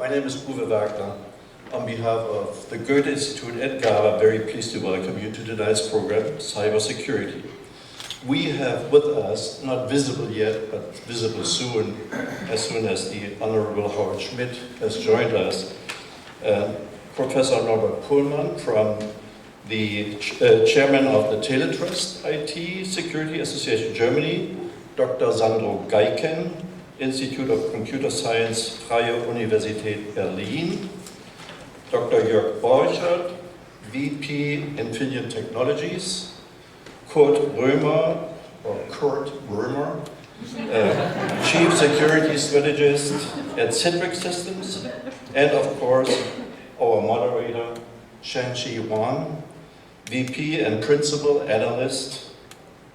My name is Uwe Wagner. On behalf of the Goethe Institut and GABA, I'm very pleased to welcome you to tonight's program, Cybersecurity. We have with us, not visible yet, but visible soon as the Honorable Howard Schmidt has joined us, Professor Norbert Pohlmann from the chairman of the TeleTrusT IT Security Association Germany, Dr. Sandro Gaycken, Institute of Computer Science, Freie Universitaet Berlin, Dr. Joerg Borchert, VP Infineon Technologies, Roemer, Chief Security Strategist at Citrix Systems, and of course, our moderator, Shan-Chi Wang, VP and Principal Analyst,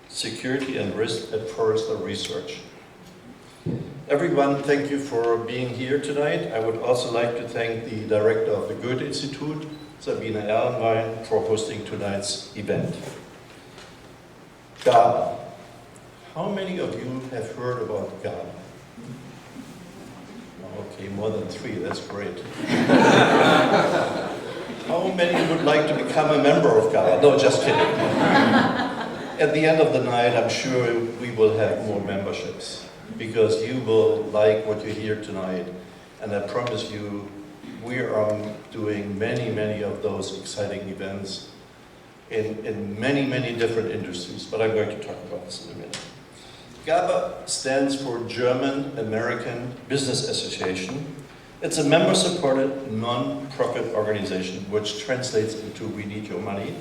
Security and Risk at Forrester Research. Everyone, thank you for being here tonight. I would also like to thank the director of the Goethe Institut, Sabine Erlenwein, for hosting tonight's event. GABA. How many of you have heard about GABA? Okay, more than 3, that's great. How many would like to become a member of GABA? No, just kidding. At the end of the night, I'm sure we will have more memberships, because you will like what you hear tonight. And I promise you, we are doing many of those exciting events in many different industries, but I'm going to talk about this in a minute. GABA stands for German American Business Association. It's a member-supported non-profit organization, which translates into "we need your money,"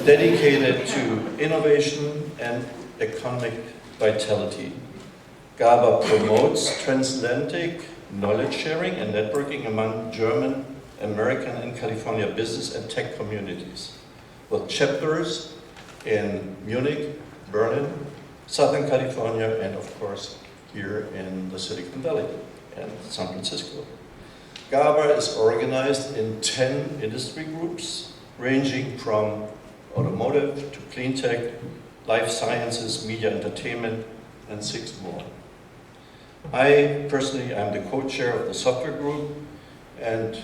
dedicated to innovation and economic vitality. GABA promotes transatlantic knowledge sharing and networking among German, American, and California business and tech communities, with chapters in Munich, Berlin, Southern California, and of course here in the Silicon Valley and San Francisco. GABA is organized in 10 industry groups, ranging from automotive to clean tech, life sciences, media entertainment, and 6 more. I personally am the co-chair of the software group, and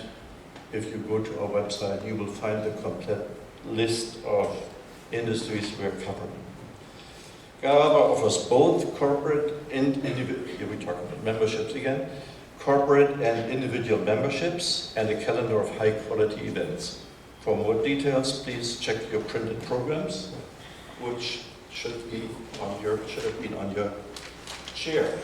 if you go to our website, you will find the complete list of industries we're covering. GABA offers both corporate and individual, here we talk about memberships again, corporate and individual memberships, and a calendar of high-quality events. For more details, please check your printed programs, which should have been on your chair.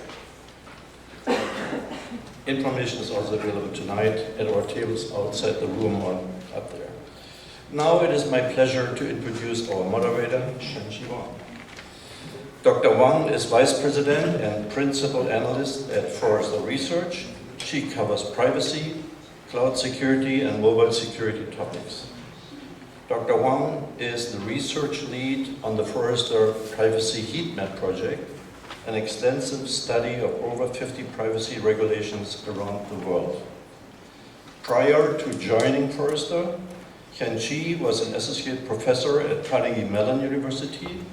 Information is also available tonight at our tables outside the room or up there. Now it is my pleasure to introduce our moderator, Shan-Chi Wang. Dr. Wang is Vice President and Principal Analyst at Forrester Research. She covers privacy, cloud security, and mobile security topics. Dr. Wang is the research lead on the Forrester Privacy Heat Map project, an extensive study of over 50 privacy regulations around the world. Prior to joining Forrester, Shan-Chi was an associate professor at Carnegie Mellon University.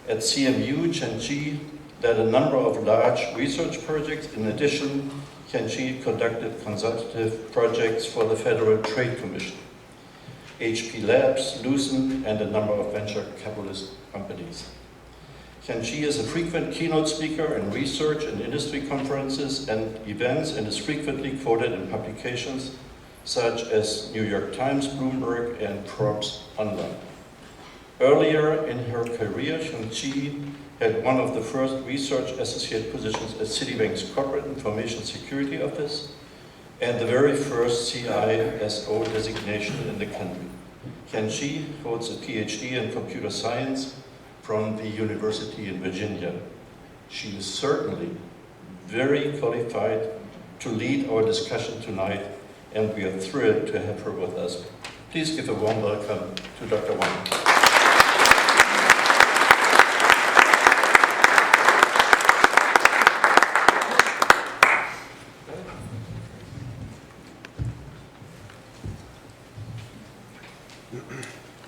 At CMU, Shan-Chi led a number of large research projects. In addition, Shan-Chi conducted consultative projects for the Federal Trade Commission, HP Labs, Lucent, and a number of venture capitalist companies. Shan-Chi is a frequent keynote speaker in research and industry conferences and events, and is frequently quoted in publications such as New York Times, Bloomberg, and Forbes Online. Earlier in her career, Shan-Chi had one of the first research associate positions at Citibank's Corporate Information Security Office and the very first CISO designation in the country. Shan-Chi holds a PhD in computer science from the University in Virginia. She is certainly very qualified to lead our discussion tonight, and we are thrilled to have her with us. Please give a warm welcome to Dr. Wang.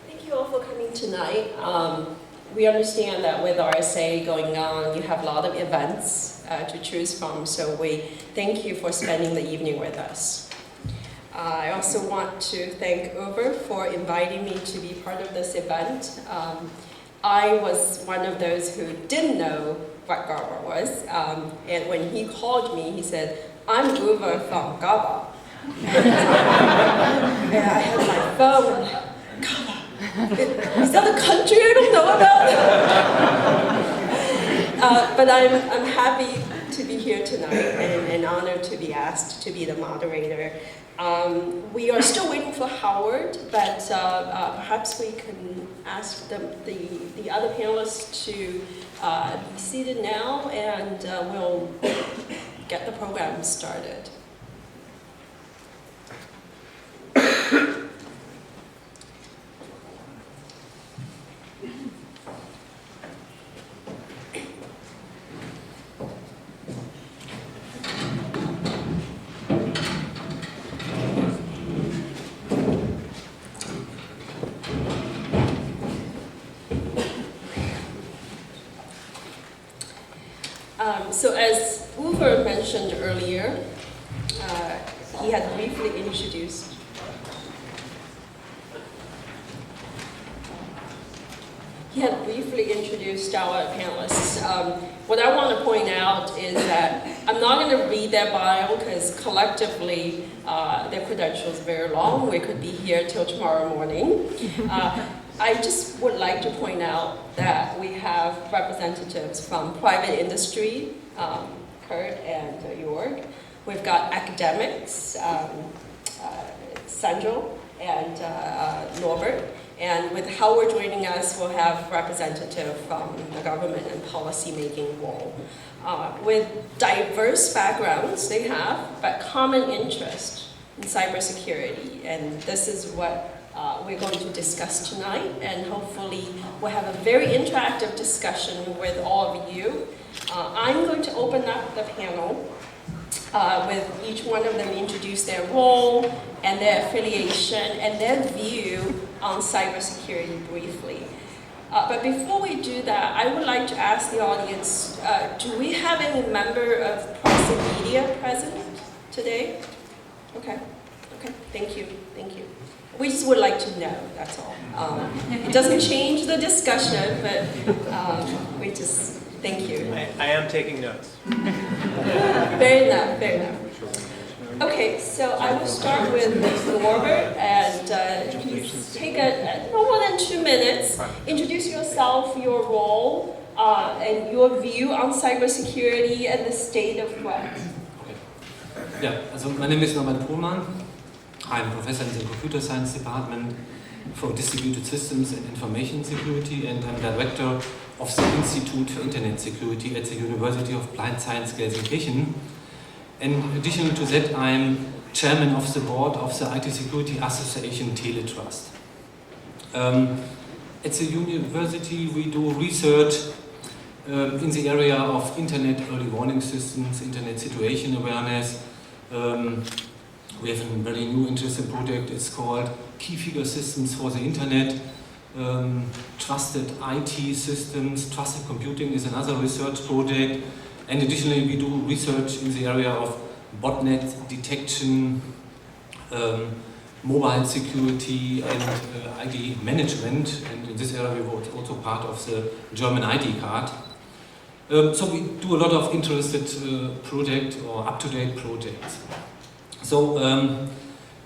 Thank you all for coming tonight. We understand that with RSA going on, you have a lot of events to choose from. So we thank you for spending the evening with us. I also want to thank Uwe for inviting me to be part of this event. I was one of those who didn't know what GABA was, and when he called me, he said, "I'm Uwe from GABA." And I had my phone, like, GABA? Is that a country I don't know about? But I'm happy to be here tonight and honored to be asked to be the moderator. We are still waiting for Howard, but perhaps we can ask the other panelists to be seated now, and we'll get the program started. So as Uwe mentioned earlier, he had briefly introduced our panelists. What I want to point out is that I'm not going to read their bio because collectively their credentials are very long. We could be here till tomorrow morning. I just would like to point out that we have representatives from private industry, Kurt and Joerg. We've got academics, Sandro and Norbert. And with Howard joining us, we'll have representative from the government and policy-making role. With diverse backgrounds they have, but common interest in cybersecurity. And this is what we're going to discuss tonight, and hopefully we'll have a very interactive discussion with all of you. I'm going to open up the panel with each one of them introduce their role and their affiliation and their view on cybersecurity briefly. But before we do that, I would like to ask the audience, do we have any member of press and media present today? Okay, thank you. We just would like to know, that's all. It doesn't change the discussion, but we just, thank you. I am taking notes. Fair enough. Okay, so I will start with Norbert, and please take no more than 2 minutes. Introduce yourself, your role, and your view on cybersecurity and the state of threat. Okay. Yeah, so my name is Norbert Pohlmann. I'm professor in the Computer Science Department for Distributed Systems and Information Security, and I'm director of the Institute for Internet Security at the University of Applied Science Gelsenkirchen. In addition to that, I'm chairman of the board of the IT security association TeleTrusT. At the university, we do research in the area of internet early warning systems, internet situation awareness. We have a very new interesting project. It's called Key Figure Systems for the Internet. Trusted IT systems, trusted computing is another research project. And additionally, we do research in the area of botnet detection, mobile security, and ID management. And in this area, we were also part of the German ID card. So we do a lot of interested projects or up-to-date projects. So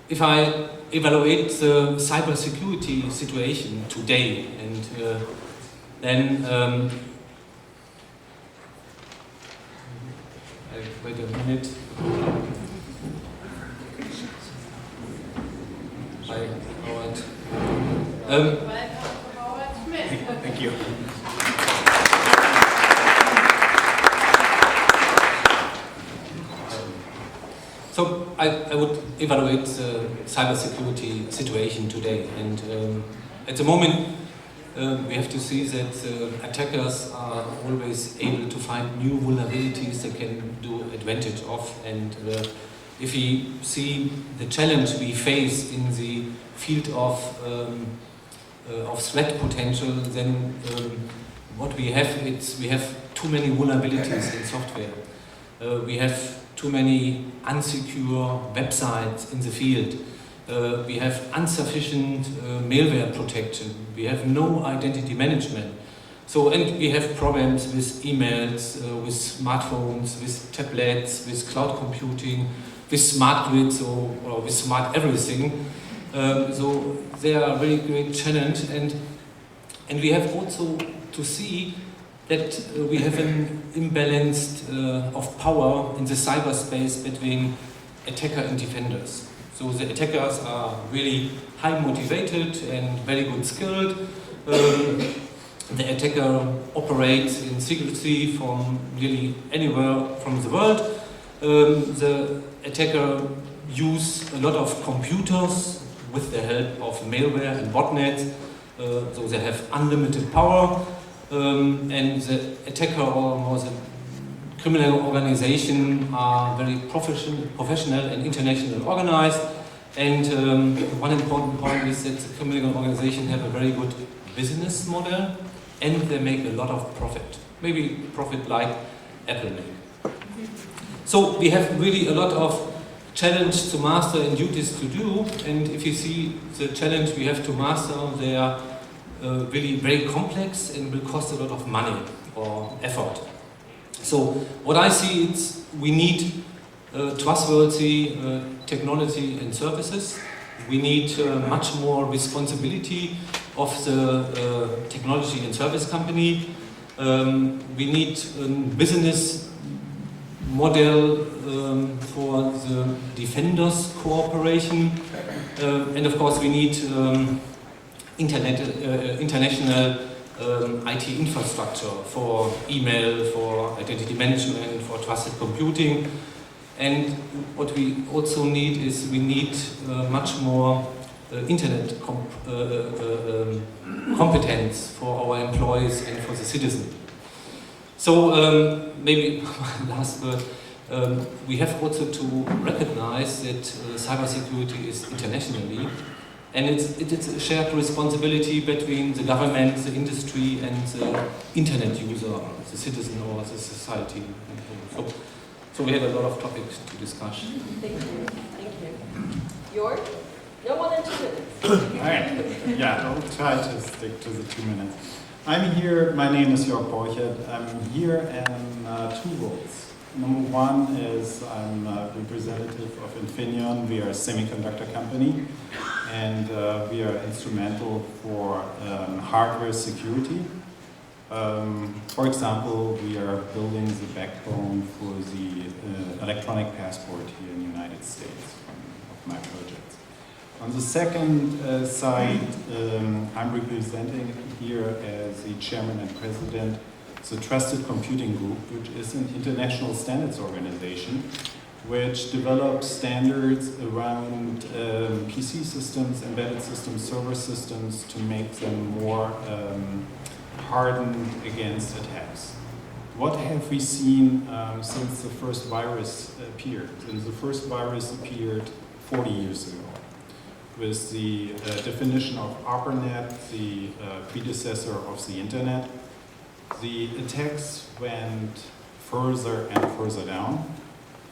if I evaluate the cybersecurity situation today, and then wait a minute. Howard. Schmidt. Thank you. So I would evaluate the cybersecurity situation today, and at the moment we have to see that attackers are always able to find new vulnerabilities they can do advantage of, and if we see the challenge we face in the field of threat potential, then what we have too many vulnerabilities in software. We have too many unsecure websites in the field. We have insufficient malware protection. We have no identity management. So, and we have problems with emails, with smartphones, with tablets, with cloud computing, with smart grids or with smart everything. So they are a very great challenge, and we have also to see that we have an imbalance of power in the cyberspace between attacker and defenders. So the attackers are really high motivated and very good skilled. The attacker operates in secrecy from nearly anywhere from the world. The attacker uses a lot of computers with the help of malware and botnets, so they have unlimited power. And the attacker or the criminal organization are very professional and internationally organized. And one important point is that the criminal organization have a very good business model, and they make a lot of profit. Maybe profit like Apple make. So we have really a lot of challenge to master and duties to do. And if you see the challenge we have to master, they are really very complex and will cost a lot of money or effort. So what I see is we need trustworthy technology and services. We need much more responsibility of the technology and service company. We need a business model for the defenders cooperation. And of course we need international IT infrastructure for email, for identity management, for trusted computing. And what we also need is we need much more internet competence for our employees and for the citizen. So maybe last word, we have also to recognize that cybersecurity is internationally, and it's a shared responsibility between the government, the industry, and the internet user, the citizen or the society. So we have a lot of topics to discuss. Thank you. Thank you. Joerg? No more than 2 minutes. All right. Yeah, I'll try to stick to the 2 minutes. I'm here, my name is Joerg Borchert. I'm here in 2 roles. Number one is I'm a representative of Infineon. We are a semiconductor company, and we are instrumental for hardware security. For example, we are building the backbone for the electronic passport here in the United States of my projects. On the second side, I'm representing here as the chairman and president the Trusted Computing Group, which is an international standards organization which develops standards around PC systems, embedded systems, server systems to make them more hardened against attacks. What have we seen since the first virus appeared? Since the first virus appeared 40 years ago, with the definition of ARPANET, the predecessor of the internet. The attacks went further and further down.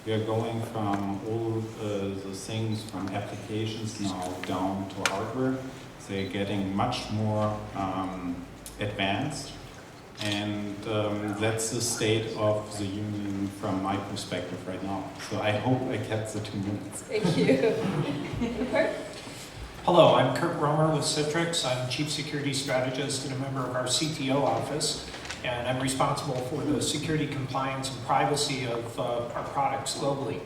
We are going from all the things from applications now down to hardware. They're getting much more advanced, and that's the state of the union from my perspective right now. So I hope I kept the 2 minutes. Thank you. Kurt? Hello, I'm Kurt Roemer with Citrix. I'm Chief Security Strategist and a member of our CTO office, and I'm responsible for the security, compliance, and privacy of our products globally.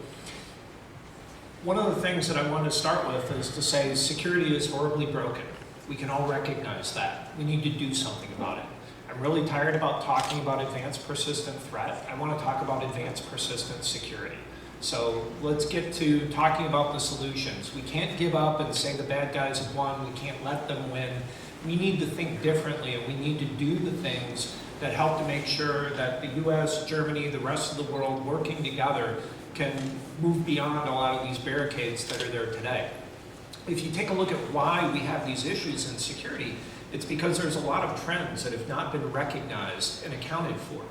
One of the things that I want to start with is to say security is horribly broken. We can all recognize that. We need to do something about it. I'm really tired about talking about advanced persistent threat. I want to talk about advanced persistent security. So let's get to talking about the solutions. We can't give up and say the bad guys have won. We can't let them win. We need to think differently, and we need to do the things that help to make sure that the US, Germany, the rest of the world working together can move beyond a lot of these barricades that are there today. If you take a look at why we have these issues in security, it's because there's a lot of trends that have not been recognized and accounted for.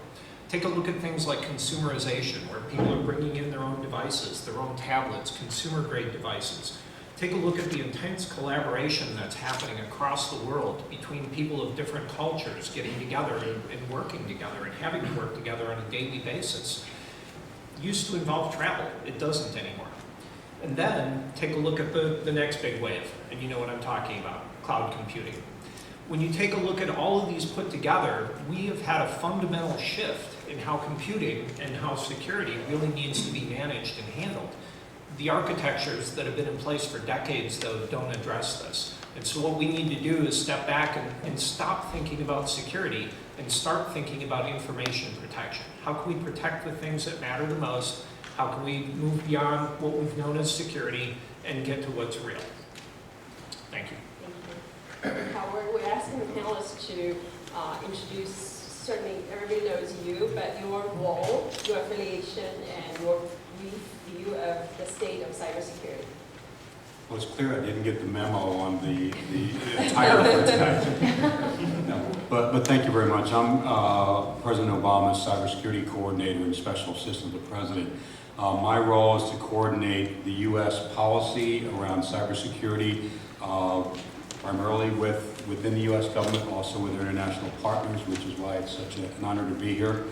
Take a look at things like consumerization, where people are bringing in their own devices, their own tablets, consumer-grade devices. Take a look at the intense collaboration that's happening across the world between people of different cultures getting together and working together and having to work together on a daily basis. It used to involve travel. It doesn't anymore. And then take a look at the next big wave, and you know what I'm talking about, cloud computing. When you take a look at all of these put together, we have had a fundamental shift in how computing and how security really needs to be managed and handled. The architectures that have been in place for decades, though, don't address this. And so what we need to do is step back and stop thinking about security and start thinking about information protection. How can we protect the things that matter the most? How can we move beyond what we've known as security and get to what's real? Thank you. Thank you. Howard, we're asking the panelists to introduce, certainly everybody knows you, but your role, your affiliation, and your view of the state of cybersecurity. Well, it's clear I didn't get the memo on the entire for tonight. No, but thank you very much. I'm President Obama's cybersecurity coordinator and special assistant to the president. My role is to coordinate the U.S. policy around cybersecurity, primarily within the U.S. government, also with international partners, which is why it's such an honor to be here.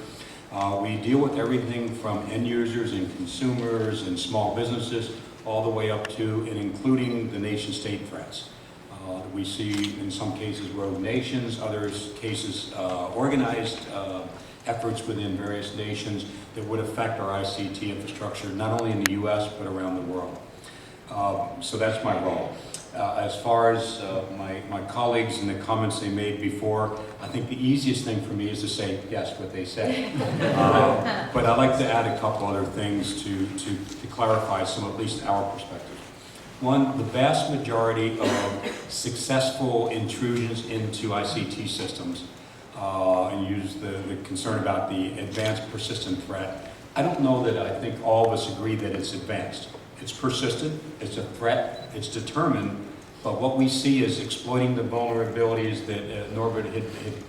We deal with everything from end users and consumers and small businesses all the way up to and including the nation state threats. We see in some cases rogue nations, others cases organized efforts within various nations that would affect our ICT infrastructure, not only in the US, but around the world. So that's my role. As far as my colleagues and the comments they made before, I think the easiest thing for me is to say yes, what they said. But I'd like to add a couple other things to clarify some, at least our perspective. One, the vast majority of successful intrusions into ICT systems, and use the concern about the advanced persistent threat. I don't know that I think all of us agree that it's advanced. It's persistent, it's a threat, it's determined, but what we see is exploiting the vulnerabilities that Norbert had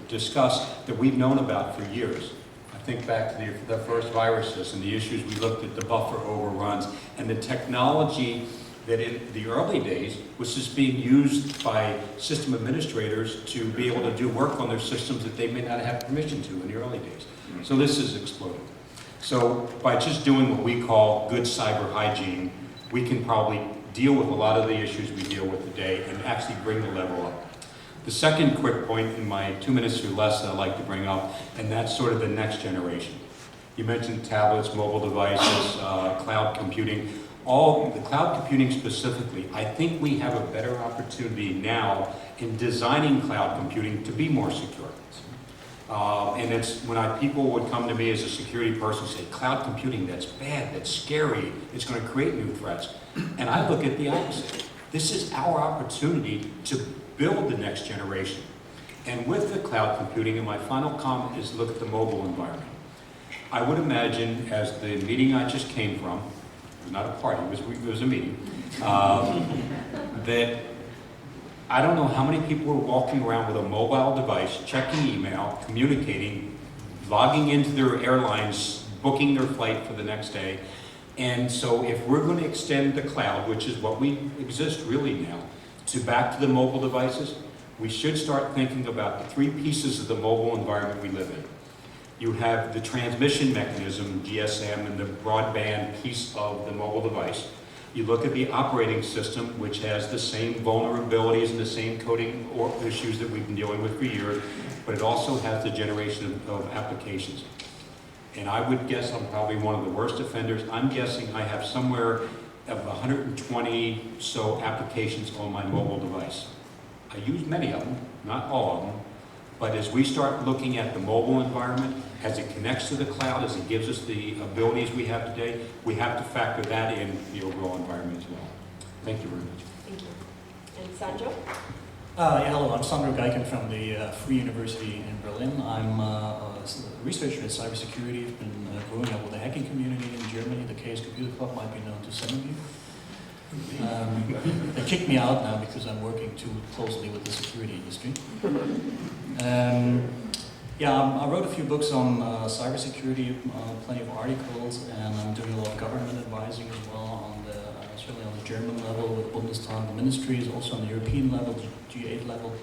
discussed that we've known about for years. I think back to the first viruses and the issues we looked at, the buffer overruns, and the technology that in the early days was just being used by system administrators to be able to do work on their systems that they may not have permission to in the early days. So this is exploding. So by just doing what we call good cyber hygiene, we can probably deal with a lot of the issues we deal with today and actually bring the level up. The second quick point in my 2 minutes or less that I'd like to bring up, and that's sort of the next generation. You mentioned tablets, mobile devices, cloud computing. All the cloud computing specifically, I think we have a better opportunity now in designing cloud computing to be more secure. And it's when people would come to me as a security person and say, cloud computing, that's bad, that's scary, it's going to create new threats. And I look at the opposite. This is our opportunity to build the next generation. And with the cloud computing, and my final comment is look at the mobile environment. I would imagine, as the meeting I just came from, it was not a party, it was a meeting, that I don't know how many people were walking around with a mobile device, checking email, communicating, logging into their airlines, booking their flight for the next day. And so if we're going to extend the cloud, which is what we exist really now, to back to the mobile devices, we should start thinking about the three pieces of the mobile environment we live in. You have the transmission mechanism, GSM, and the broadband piece of the mobile device. You look at the operating system, which has the same vulnerabilities and the same coding or issues that we've been dealing with for years, but it also has the generation of applications. And I would guess I'm probably one of the worst offenders. I'm guessing I have somewhere of 120 so applications on my mobile device. I use many of them, not all of them, but as we start looking at the mobile environment, as it connects to the cloud, as it gives us the abilities we have today, we have to factor that in the overall environment as well. Thank you very much. Thank you. And Sandro? Hello, I'm Sandro Gaycken from the Freie University in Berlin. I'm a researcher in cybersecurity. I've been growing up with the hacking community in Germany. The Chaos Computer Club might be known to some of you. They kicked me out now because I'm working too closely with the security industry. Yeah, I wrote a few books on cybersecurity, plenty of articles, and I'm doing a lot of government advising as well, on certainly on the German level with Bundestag, the ministries, also on the European level, the G8 level.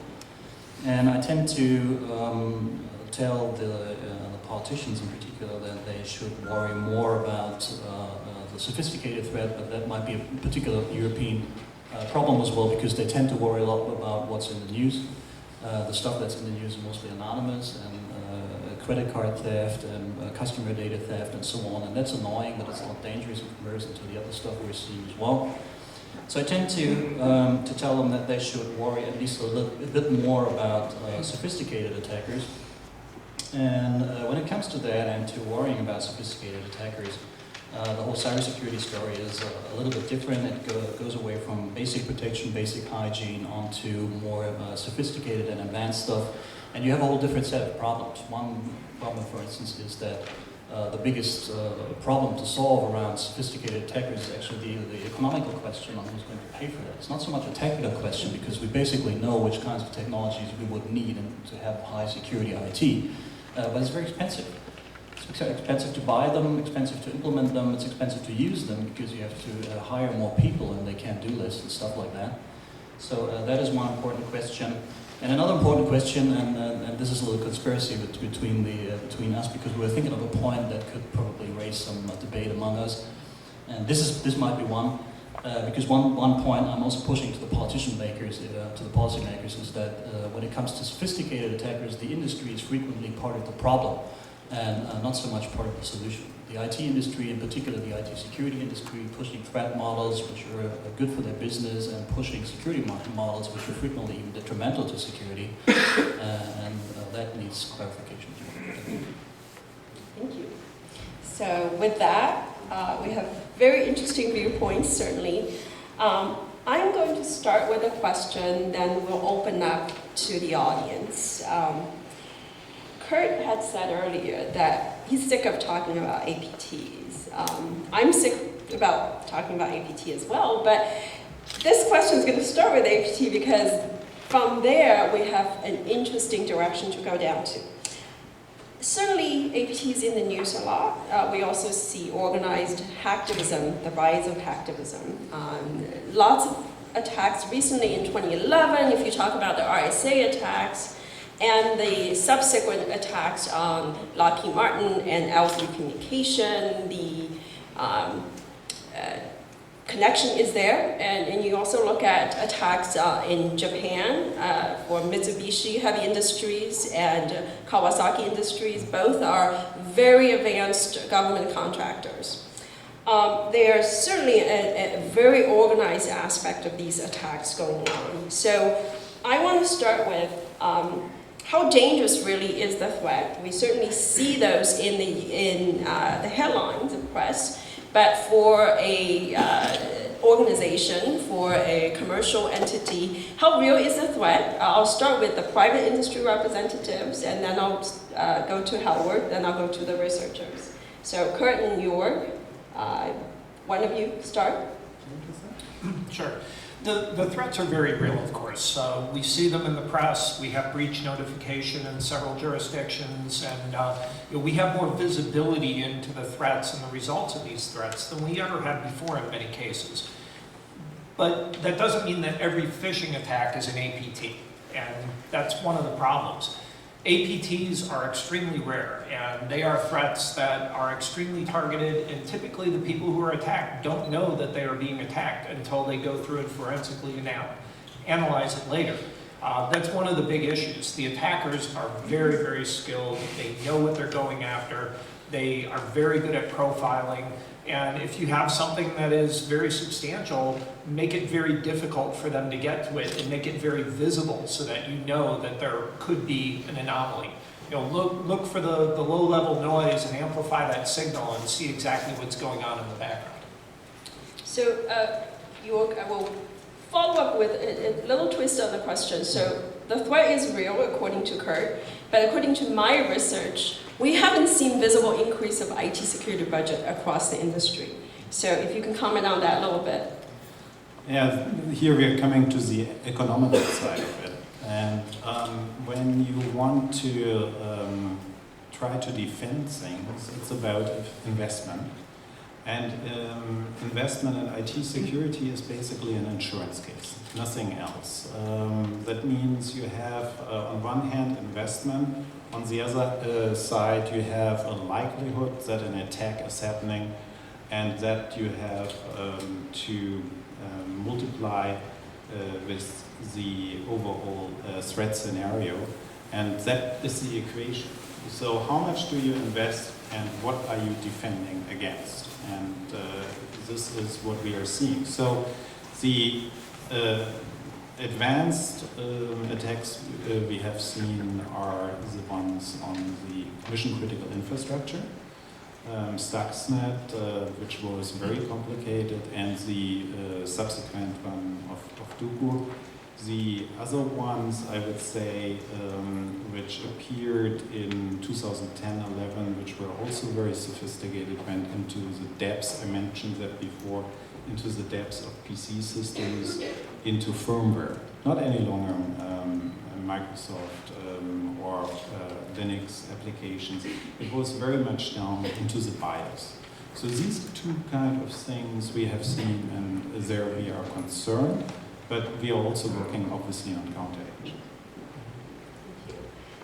And I tend to tell the politicians in particular that they should worry more about the sophisticated threat, but that might be a particular European problem as well, because they tend to worry a lot about what's in the news. The stuff that's in the news is mostly anonymous, and credit card theft and customer data theft and so on, and that's annoying, but it's not dangerous in comparison to the other stuff we're seeing as well. So I tend to tell them that they should worry at least a bit more about sophisticated attackers. And when it comes to that and to worrying about sophisticated attackers, the whole cybersecurity story is a little bit different. It goes away from basic protection, basic hygiene, onto more sophisticated and advanced stuff. And you have a whole different set of problems. One problem, for instance, is that the biggest problem to solve around sophisticated attackers is actually the economical question on who's going to pay for that. It's not so much a technical question, because we basically know which kinds of technologies we would need to have high security IT, but it's very expensive. It's expensive to buy them, expensive to implement them, it's expensive to use them, because you have to hire more people and they can't do lists and stuff like that. So that is one important question. And another important question, and this is a little conspiracy between us, because we're thinking of a point that could probably raise some debate among us. And this might be one, because one point I'm also pushing to the policy makers, is that when it comes to sophisticated attackers, the industry is frequently part of the problem, and not so much part of the solution. The IT industry, in particular the IT security industry, pushing threat models which are good for their business, and pushing security models which are frequently even detrimental to security, and that needs clarification. Thank you. So with that, we have very interesting viewpoints, certainly. I'm going to start with a question, then we'll open up to the audience. Kurt had said earlier that he's sick of talking about APTs. I'm sick about talking about APT as well, but this question is going to start with APT, because from there we have an interesting direction to go down to. Certainly APT is in the news a lot. We also see organized hacktivism, the rise of hacktivism. Lots of attacks recently in 2011, if you talk about the RSA attacks, and the subsequent attacks on Lockheed Martin and L3 Communication, the connection is there. And you also look at attacks in Japan for Mitsubishi Heavy Industries and Kawasaki Industries. Both are very advanced government contractors. There's certainly a very organized aspect of these attacks going on. So I want to start with how dangerous really is the threat. We certainly see those in the headlines of press, but for a organization, for a commercial entity, how real is the threat? I'll start with the private industry representatives, and then I'll go to Howard, then I'll go to the researchers. So Kurt and Joerg, one of you start. Sure. The threats are very real, of course. We see them in the press. We have breach notification in several jurisdictions, and we have more visibility into the threats and the results of these threats than we ever had before in many cases. But that doesn't mean that every phishing attack is an APT, and that's one of the problems. APTs are extremely rare, and they are threats that are extremely targeted, and typically the people who are attacked don't know that they are being attacked until they go through it forensically and analyze it later. That's one of the big issues. The attackers are very, very skilled. They know what they're going after. They are very good at profiling. And if you have something that is very substantial, make it very difficult for them to get to it, and make it very visible so that you know that there could be an anomaly. Look for the low-level noise and amplify that signal and see exactly what's going on in the background. So, Joerg, I will follow up with a little twist on the question. So, the threat is real, according to Kurt, but according to my research, we haven't seen visible increase of IT security budget across the industry. So if you can comment on that a little bit. Yeah, here we are coming to the economical side of it. And when you want to try to defend things, it's about investment. And investment in IT security is basically an insurance case, nothing else. That means you have, on one hand, investment. On the other side, you have a likelihood that an attack is happening and that you have to multiply with the overall threat scenario. And that is the equation. So how much do you invest and what are you defending against? And this is what we are seeing. So the advanced attacks we have seen are the ones on the mission-critical infrastructure, Stuxnet, which was very complicated, and the subsequent one of Dugu. The other ones, I would say, which appeared in 2010-11, which were also very sophisticated, went into the depths, I mentioned that before, into the depths of PC systems, into firmware. Not any longer Microsoft or Linux applications. It was very much down into the BIOS. So these are two kind of things we have seen, and there we are concerned. But we are also working, obviously, on countermeasures.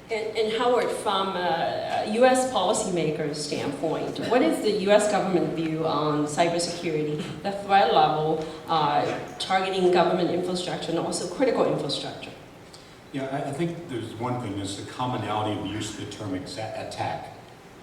And Howard, from a U.S. policymaker's standpoint, what is the U.S. government view on cybersecurity, the threat level, targeting government infrastructure and also critical infrastructure? Yeah, I think there's one thing, there's the commonality of the use of the term attack.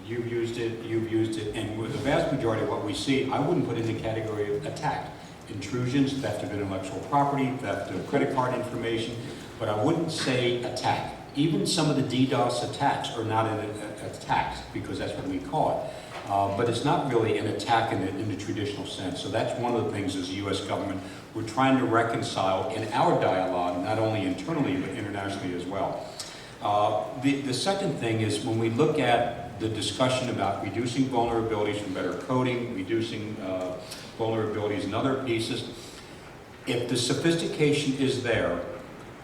You've used it, and with the vast majority of what we see, I wouldn't put it in the category of attack. Intrusions, theft of intellectual property, theft of credit card information, but I wouldn't say attack. Even some of the DDoS attacks are not an attack, because that's what we call it. But it's not really an attack in the traditional sense. So that's one of the things as the U.S. government we're trying to reconcile in our dialogue, not only internally, but internationally as well. The second thing is when we look at the discussion about reducing vulnerabilities from better coding, reducing vulnerabilities and other pieces, if the sophistication is there,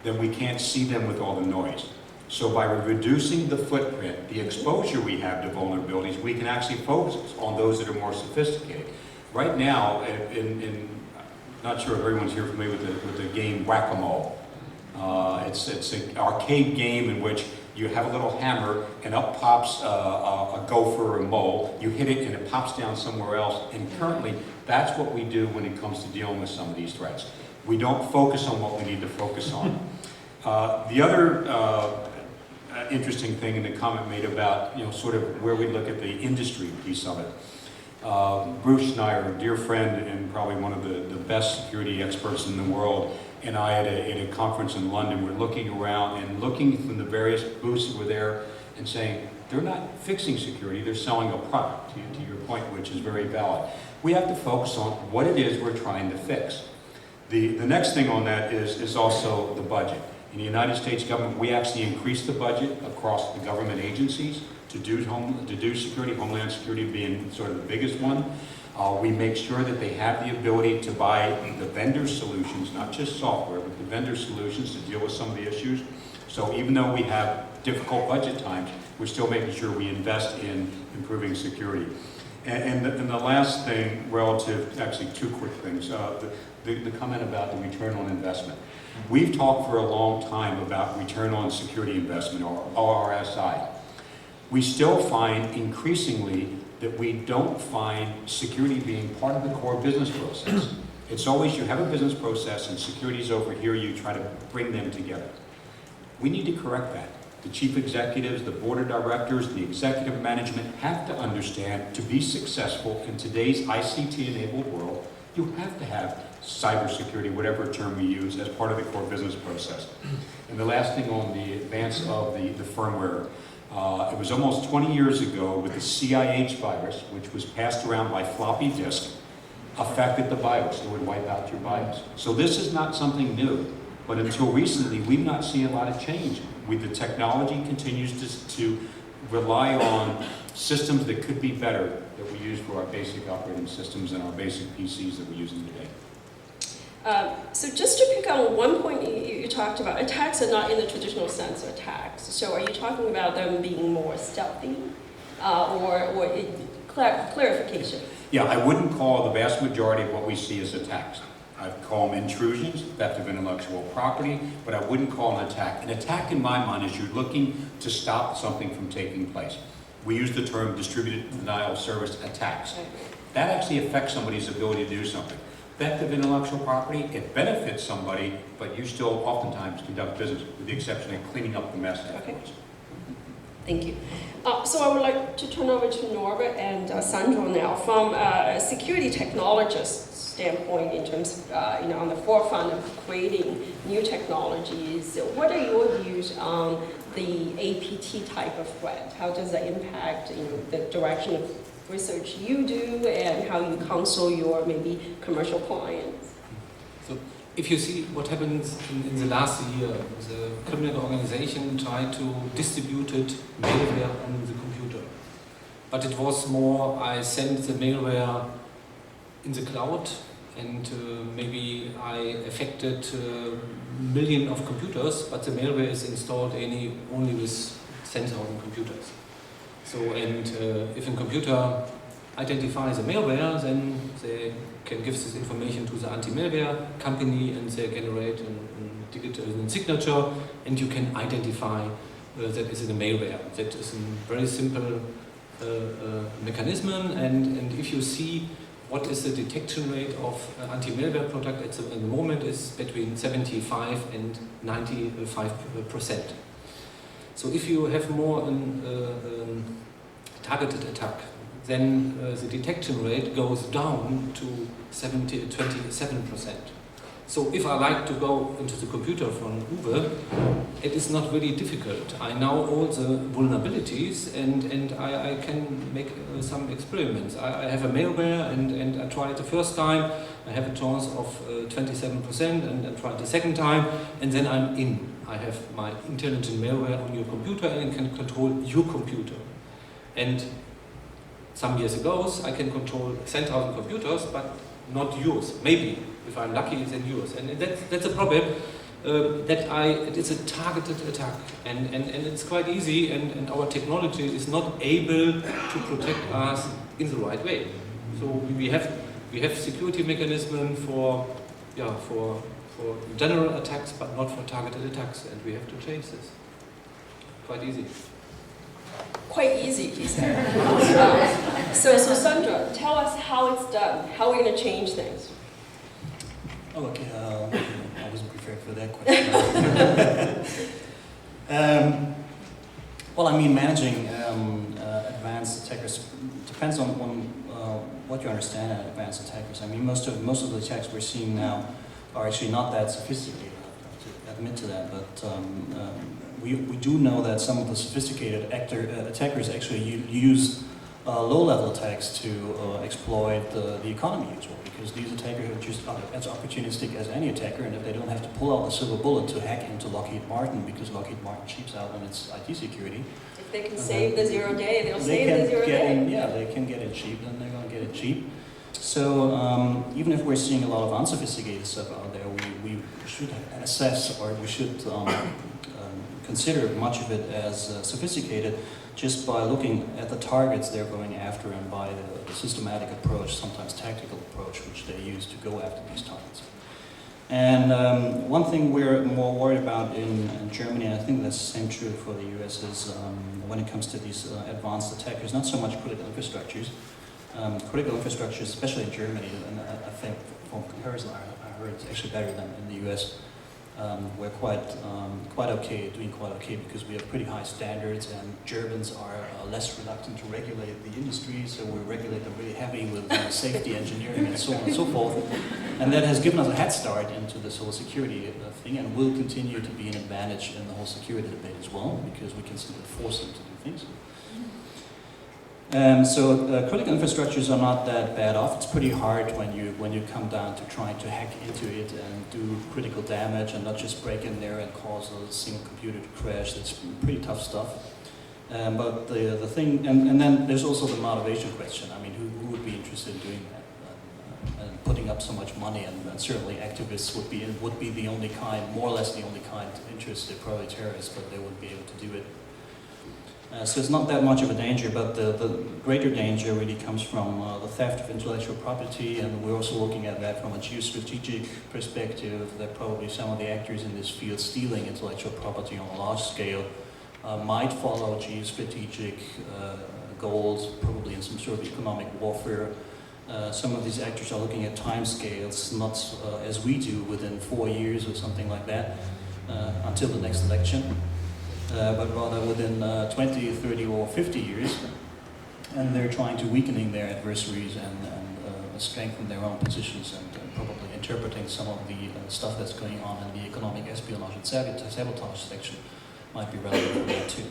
then we can't see them with all the noise. So by reducing the footprint, the exposure we have to vulnerabilities, we can actually focus on those that are more sophisticated. Right now, not sure if everyone's here familiar with the game Whack-A-Mole. It's an arcade game in which you have a little hammer and up pops a gopher or a mole. You hit it and it pops down somewhere else. And currently, that's what we do when it comes to dealing with some of these threats. We don't focus on what we need to focus on. The other interesting thing in the comment made about, sort of where we look at the industry piece of it. Bruce Schneier, a dear friend and probably one of the best security experts in the world, and I at a conference in London, we're looking around and looking from the various booths that were there and saying, they're not fixing security, they're selling a product, to your point, which is very valid. We have to focus on what it is we're trying to fix. The next thing on that is also the budget. In the United States government, we actually increased the budget across the government agencies to do security, Homeland Security being sort of the biggest one. We make sure that they have the ability to buy the vendor solutions, not just software, but the vendor solutions to deal with some of the issues. So even though we have difficult budget times, we're still making sure we invest in improving security. And the last thing relative, actually two quick things, the comment about the return on investment. We've talked for a long time about return on security investment, or RSI. We still find increasingly that we don't find security being part of the core business process. It's always you have a business process and security's over here, you try to bring them together. We need to correct that. The chief executives, the board of directors, the executive management have to understand to be successful in today's ICT-enabled world, you have to have cybersecurity, whatever term we use, as part of the core business process. And the last thing on the advance of the firmware, it was almost 20 years ago with the CIH virus, which was passed around by floppy disk, affected the BIOS. It would wipe out your BIOS. So this is not something new, but until recently, we've not seen a lot of change. The technology continues to rely on systems that could be better that we use for our basic operating systems and our basic PCs that we're using today. So just to pick on one point you talked about, attacks are not in the traditional sense of attacks. So are you talking about them being more stealthy or clarification? Yeah, I wouldn't call the vast majority of what we see as attacks. I'd call them intrusions, theft of intellectual property, but I wouldn't call an attack. An attack in my mind is you're looking to stop something from taking place. We use the term distributed denial of service attacks. That actually affects somebody's ability to do something. Theft of intellectual property, it benefits somebody, but you still oftentimes conduct business, with the exception of cleaning up the mess afterwards. Thank you. So I would like to turn over to Norbert and Sandro now. From a security technologist standpoint, in terms of, on the forefront of creating new technologies, what are your views on the APT type of threat? How does that impact the direction of research you do and how you counsel your maybe commercial clients? So if you see what happens in the last year, the criminal organization tried to distribute malware on the computer. But it was more, I sent the malware in the cloud and maybe I affected million of computers, but the malware is installed only with 10,000 computers. So, and if a computer identifies a malware, then they can give this information to the anti-malware company and they generate a digital signature and you can identify that is a malware. That is a very simple mechanism and if you see what is the detection rate of anti-malware product at the moment is between 75 and 95%. So if you have more targeted attack, then the detection rate goes down to 27%. So if I like to go into the computer from Uwe, it is not really difficult. I know all the vulnerabilities and I can make some experiments. I have a malware and I try it the first time. I have a chance of 27% and I try it the second time and then I'm in. I have my intelligent malware on your computer and I can control your computer. And some years ago, I can control 10,000 computers, but not yours. Maybe, if I'm lucky, then yours. And that's a problem, it is a targeted attack. And it's quite easy, and our technology is not able to protect us in the right way. So we have security mechanism for general attacks, but not for targeted attacks, and we have to change this. Quite easy. Quite easy, he said. So Sandra, tell us how it's done. How are we going to change things? Oh, okay. I wasn't prepared for that question. Well, I mean, managing advanced attackers depends on what you understand as advanced attackers. I mean, most of the attacks we're seeing now are actually not that sophisticated. I have to admit to that, but we do know that some of the sophisticated attackers actually use low-level attacks to exploit the economy as well, because these attackers are just as opportunistic as any attacker, and if they don't have to pull out the silver bullet to hack into Lockheed Martin, because Lockheed Martin cheaps out on its IT security. If they can save the 0 day, they'll save the 0 day. Yeah, they can get it cheap, then they're going to get it cheap. So even if we're seeing a lot of unsophisticated stuff out there, we should assess, or we should consider much of it as sophisticated just by looking at the targets they're going after and by the systematic approach, sometimes tactical approach, which they use to go after these targets. And one thing we're more worried about in Germany, and I think that's the same true for the US, is when it comes to these advanced attackers, not so much critical infrastructures. Critical infrastructures, especially in Germany, and I think from comparison, I heard it's actually better than in the US. We're doing quite okay because we have pretty high standards, and Germans are less reluctant to regulate the industry, so we regulate them really heavy with safety engineering and so on and so forth. And that has given us a head start into this whole security thing, and will continue to be an advantage in the whole security debate as well, because we can simply force them to do things. Critical infrastructures are not that bad off. It's pretty hard when you come down to trying to hack into it and do critical damage and not just break in there and cause a single computer to crash. That's pretty tough stuff. But the thing, and then there's also the motivation question. I mean, who would be interested in doing that? putting up so much money, and certainly activists would be the only kind, more or less the only kind interested, probably terrorists, but they wouldn't be able to do it. So it's not that much of a danger, but the greater danger really comes from the theft of intellectual property, and we're also looking at that from a geostrategic perspective, that probably some of the actors in this field stealing intellectual property on a large scale might follow geostrategic goals, probably in some sort of economic warfare. Some of these actors are looking at timescales, not as we do, within 4 years or something like that, until the next election. But rather within 20, 30 or 50 years, and they're trying to weakening their adversaries and strengthen their own positions, and probably interpreting some of the stuff that's going on in the economic espionage and sabotage section might be relevant for that too.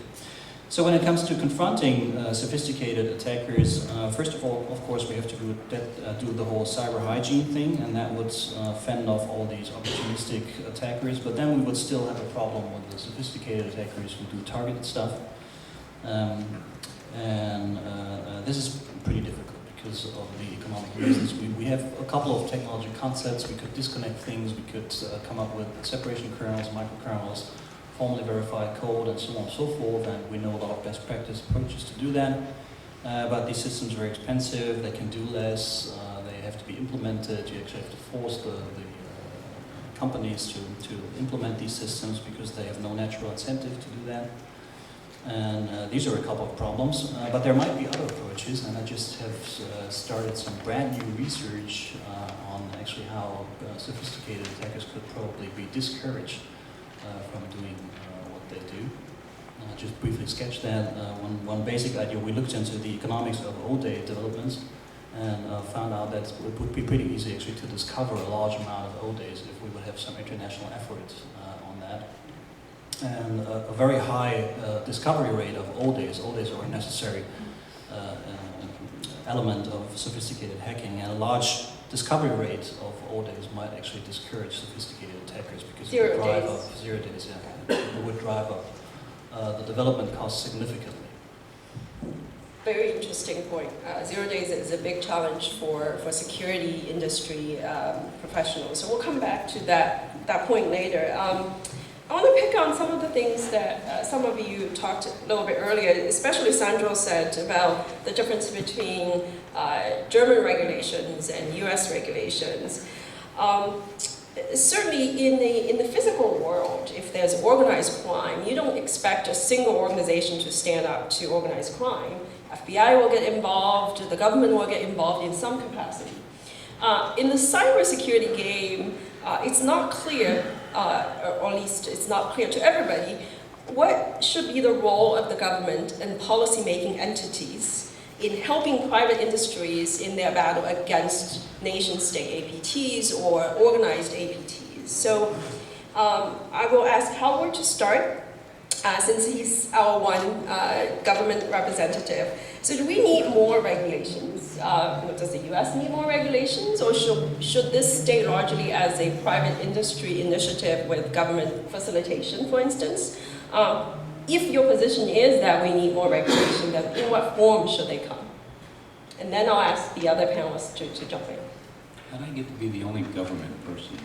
So when it comes to confronting sophisticated attackers, first of all, of course, we have to do the whole cyber hygiene thing, and that would fend off all these opportunistic attackers, but then we would still have a problem with the sophisticated attackers who do targeted stuff. This is pretty difficult because of the economic reasons. We have a couple of technology concepts. We could disconnect things, we could come up with separation kernels, microkernels, formally verified code, and so on and so forth, and we know a lot of best practice approaches to do that. But these systems are very expensive, they can do less, they have to be implemented, you actually have to force the companies to implement these systems because they have no natural incentive to do that. And these are a couple of problems, but there might be other approaches, and I just have started some brand new research on actually how sophisticated attackers could probably be discouraged from doing what they do. Just briefly sketch that. One basic idea, we looked into the economics of O-Day developments and found out that it would be pretty easy actually to discover a large amount of O-Days if we would have some international effort on that. And a very high discovery rate of O-Days. O-Days are a necessary element of sophisticated hacking, and a large discovery rate of O-Days might actually discourage sophisticated attackers because it would drive up 0 days. Yeah, it would drive up the development costs significantly. Very interesting point. 0 days is a big challenge for security industry professionals. So we'll come back to that point later. I want to pick on some of the things that some of you talked a little bit earlier, especially Sandro said about the difference between German regulations and US regulations. Certainly in the physical world, if there's organized crime, you don't expect a single organization to stand up to organized crime. FBI will get involved, the government will get involved in some capacity. In the cybersecurity game, it's not clear, or at least it's not clear to everybody, what should be the role of the government and policy-making entities in helping private industries in their battle against nation-state APTs or organized APTs. So I will ask Howard to start, since he's our one government representative. So do we need more regulations? Does the US need more regulations, or should this stay largely as a private industry initiative with government facilitation, for instance? If your position is that we need more regulation, then in what form should they come? And then I'll ask the other panelists to jump in. And I get to be the only government person.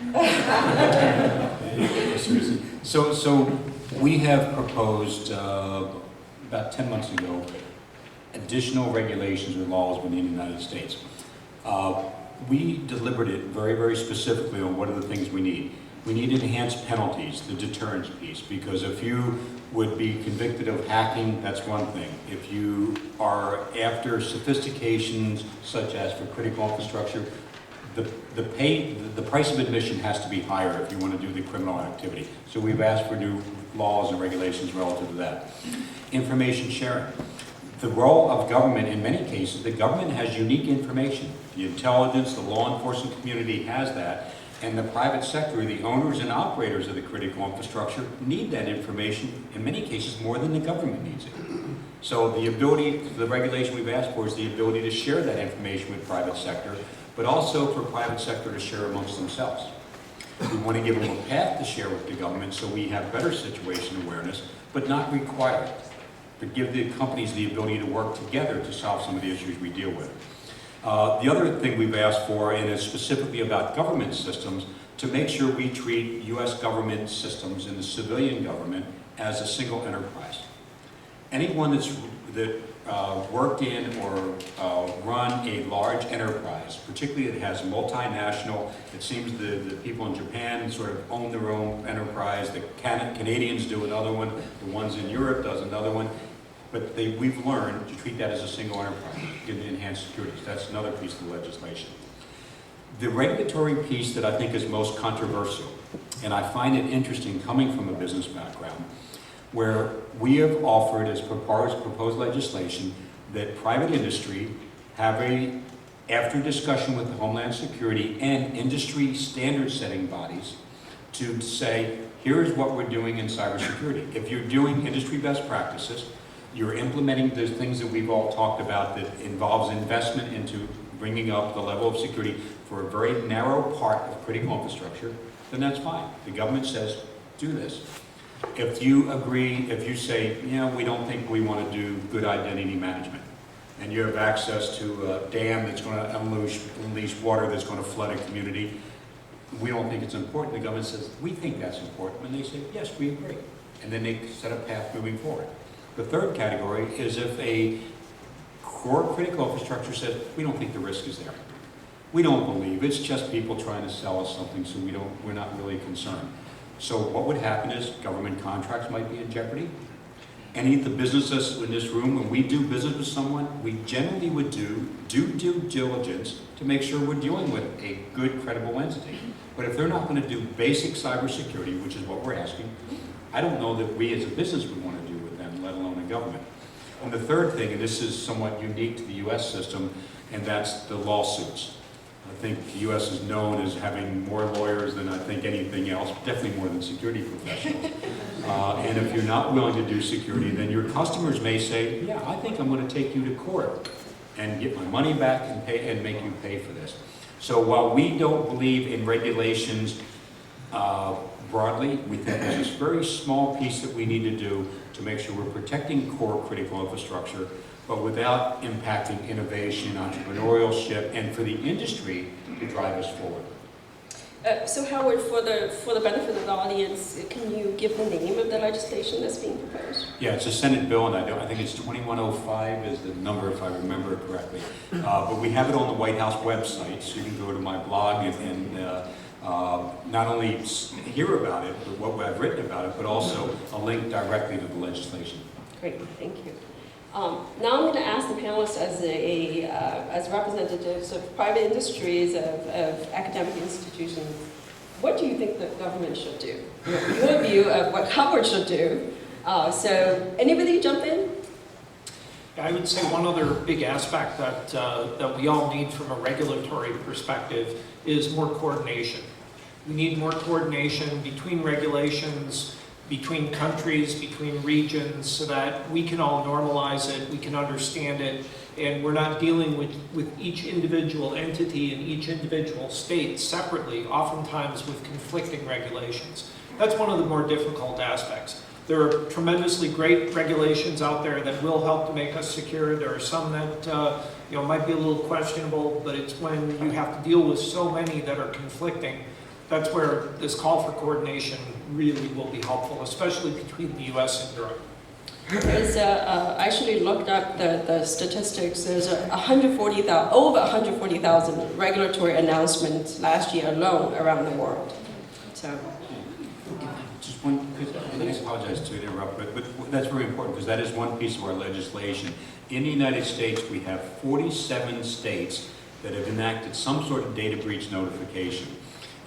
So we have proposed about 10 months ago additional regulations or laws within the United States. We deliberated very, very specifically on what are the things we need. We need enhanced penalties, the deterrence piece, because if you would be convicted of hacking, that's one thing. If you are after sophistications such as for critical infrastructure, the price of admission has to be higher if you want to do the criminal activity. So we've asked for new laws and regulations relative to that. Information sharing. The role of government, in many cases, the government has unique information. The intelligence, the law enforcement community has that, and the private sector, the owners and operators of the critical infrastructure, need that information, in many cases, more than the government needs it. So the ability, the regulation we've asked for is the ability to share that information with private sector, but also for private sector to share amongst themselves. We want to give them a path to share with the government so we have better situation awareness, but not require it, but give the companies the ability to work together to solve some of the issues we deal with. The other thing we've asked for, and it's specifically about government systems, to make sure we treat U.S. government systems and the civilian government as a single enterprise. Anyone that worked in or run a large enterprise, particularly that has multinational, it seems the people in Japan sort of own their own enterprise, the Canadians do another one, the ones in Europe does another one, but we've learned to treat that as a single enterprise, to enhance security. So that's another piece of the legislation. The regulatory piece that I think is most controversial, and I find it interesting coming from a business background, where we have offered as proposed legislation that private industry have after discussion with the Homeland Security and industry standard setting bodies, to say, here's what we're doing in cybersecurity. If you're doing industry best practices, you're implementing the things that we've all talked about that involves investment into bringing up the level of security for a very narrow part of critical infrastructure, then that's fine. The government says, do this. If you agree, if you say, we don't think we want to do good identity management, and you have access to a dam that's going to unleash water that's going to flood a community, we don't think it's important. The government says, we think that's important. And they say, yes, we agree. And then they set a path moving forward. The third category is if a core critical infrastructure says, we don't think the risk is there. We don't believe, it's just people trying to sell us something, so we're not really concerned. So what would happen is government contracts might be in jeopardy. Any of the businesses in this room, when we do business with someone, we generally would do due diligence to make sure we're dealing with a good, credible entity. But if they're not going to do basic cybersecurity, which is what we're asking, I don't know that we as a business would want to do with them, let alone a government. And the third thing, and this is somewhat unique to the U.S. system, and that's the lawsuits. I think the U.S. is known as having more lawyers than I think anything else, definitely more than security professionals. And if you're not willing to do security, then your customers may say, yeah, I think I'm going to take you to court and get my money back and pay and make you pay for this. So while we don't believe in regulations broadly, we think there's this very small piece that we need to do to make sure we're protecting core critical infrastructure, but without impacting innovation, entrepreneurship, and for the industry to drive us forward. So Howard, for the benefit of the audience, can you give the name of the legislation that's being proposed? Yeah, it's a Senate bill, and I think it's 2105 is the number, if I remember it correctly. But we have it on the White House website, so you can go to my blog and not only hear about it, but what I've written about it, but also a link directly to the legislation. Great, thank you. Now I'm going to ask the panelists as representatives of private industries, of academic institutions, what do you think the government should do? Your view of what Howard should do. So anybody jump in? I would say one other big aspect that we all need from a regulatory perspective is more coordination. We need more coordination between regulations, between countries, between regions, so that we can all normalize it, we can understand it, and we're not dealing with each individual entity in each individual state separately, oftentimes with conflicting regulations. That's one of the more difficult aspects. There are tremendously great regulations out there that will help to make us secure. There are some that might be a little questionable, but it's when you have to deal with so many that are conflicting. That's where this call for coordination really will be helpful, especially between the U.S. and Europe. There's I actually looked up the statistics. There's over 140,000 regulatory announcements last year alone around the world. So. Just one, I apologize to interrupt, but that's very important because that is one piece of our legislation. In the United States, we have 47 states that have enacted some sort of data breach notification.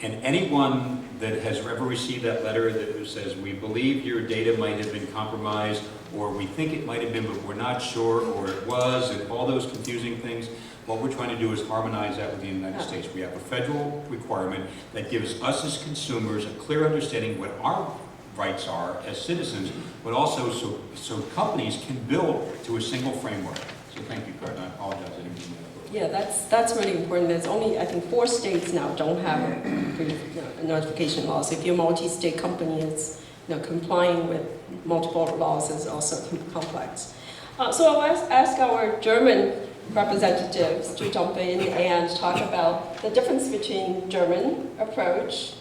And anyone that has ever received that letter that says, we believe your data might have been compromised, or we think it might have been, but we're not sure, or it was, and all those confusing things, what we're trying to do is harmonize that with the United States. We have a federal requirement that gives us as consumers a clear understanding of what our rights are as citizens, but also so companies can build to a single framework. So thank you, Kurt. I apologize. I didn't mean that. Yeah, that's really important. There's only, I think, 4 states now don't have notification laws. If you're a multi-state company, it's complying with multiple laws is also complex. So I'll ask our German representatives to jump in and talk about the difference between German approach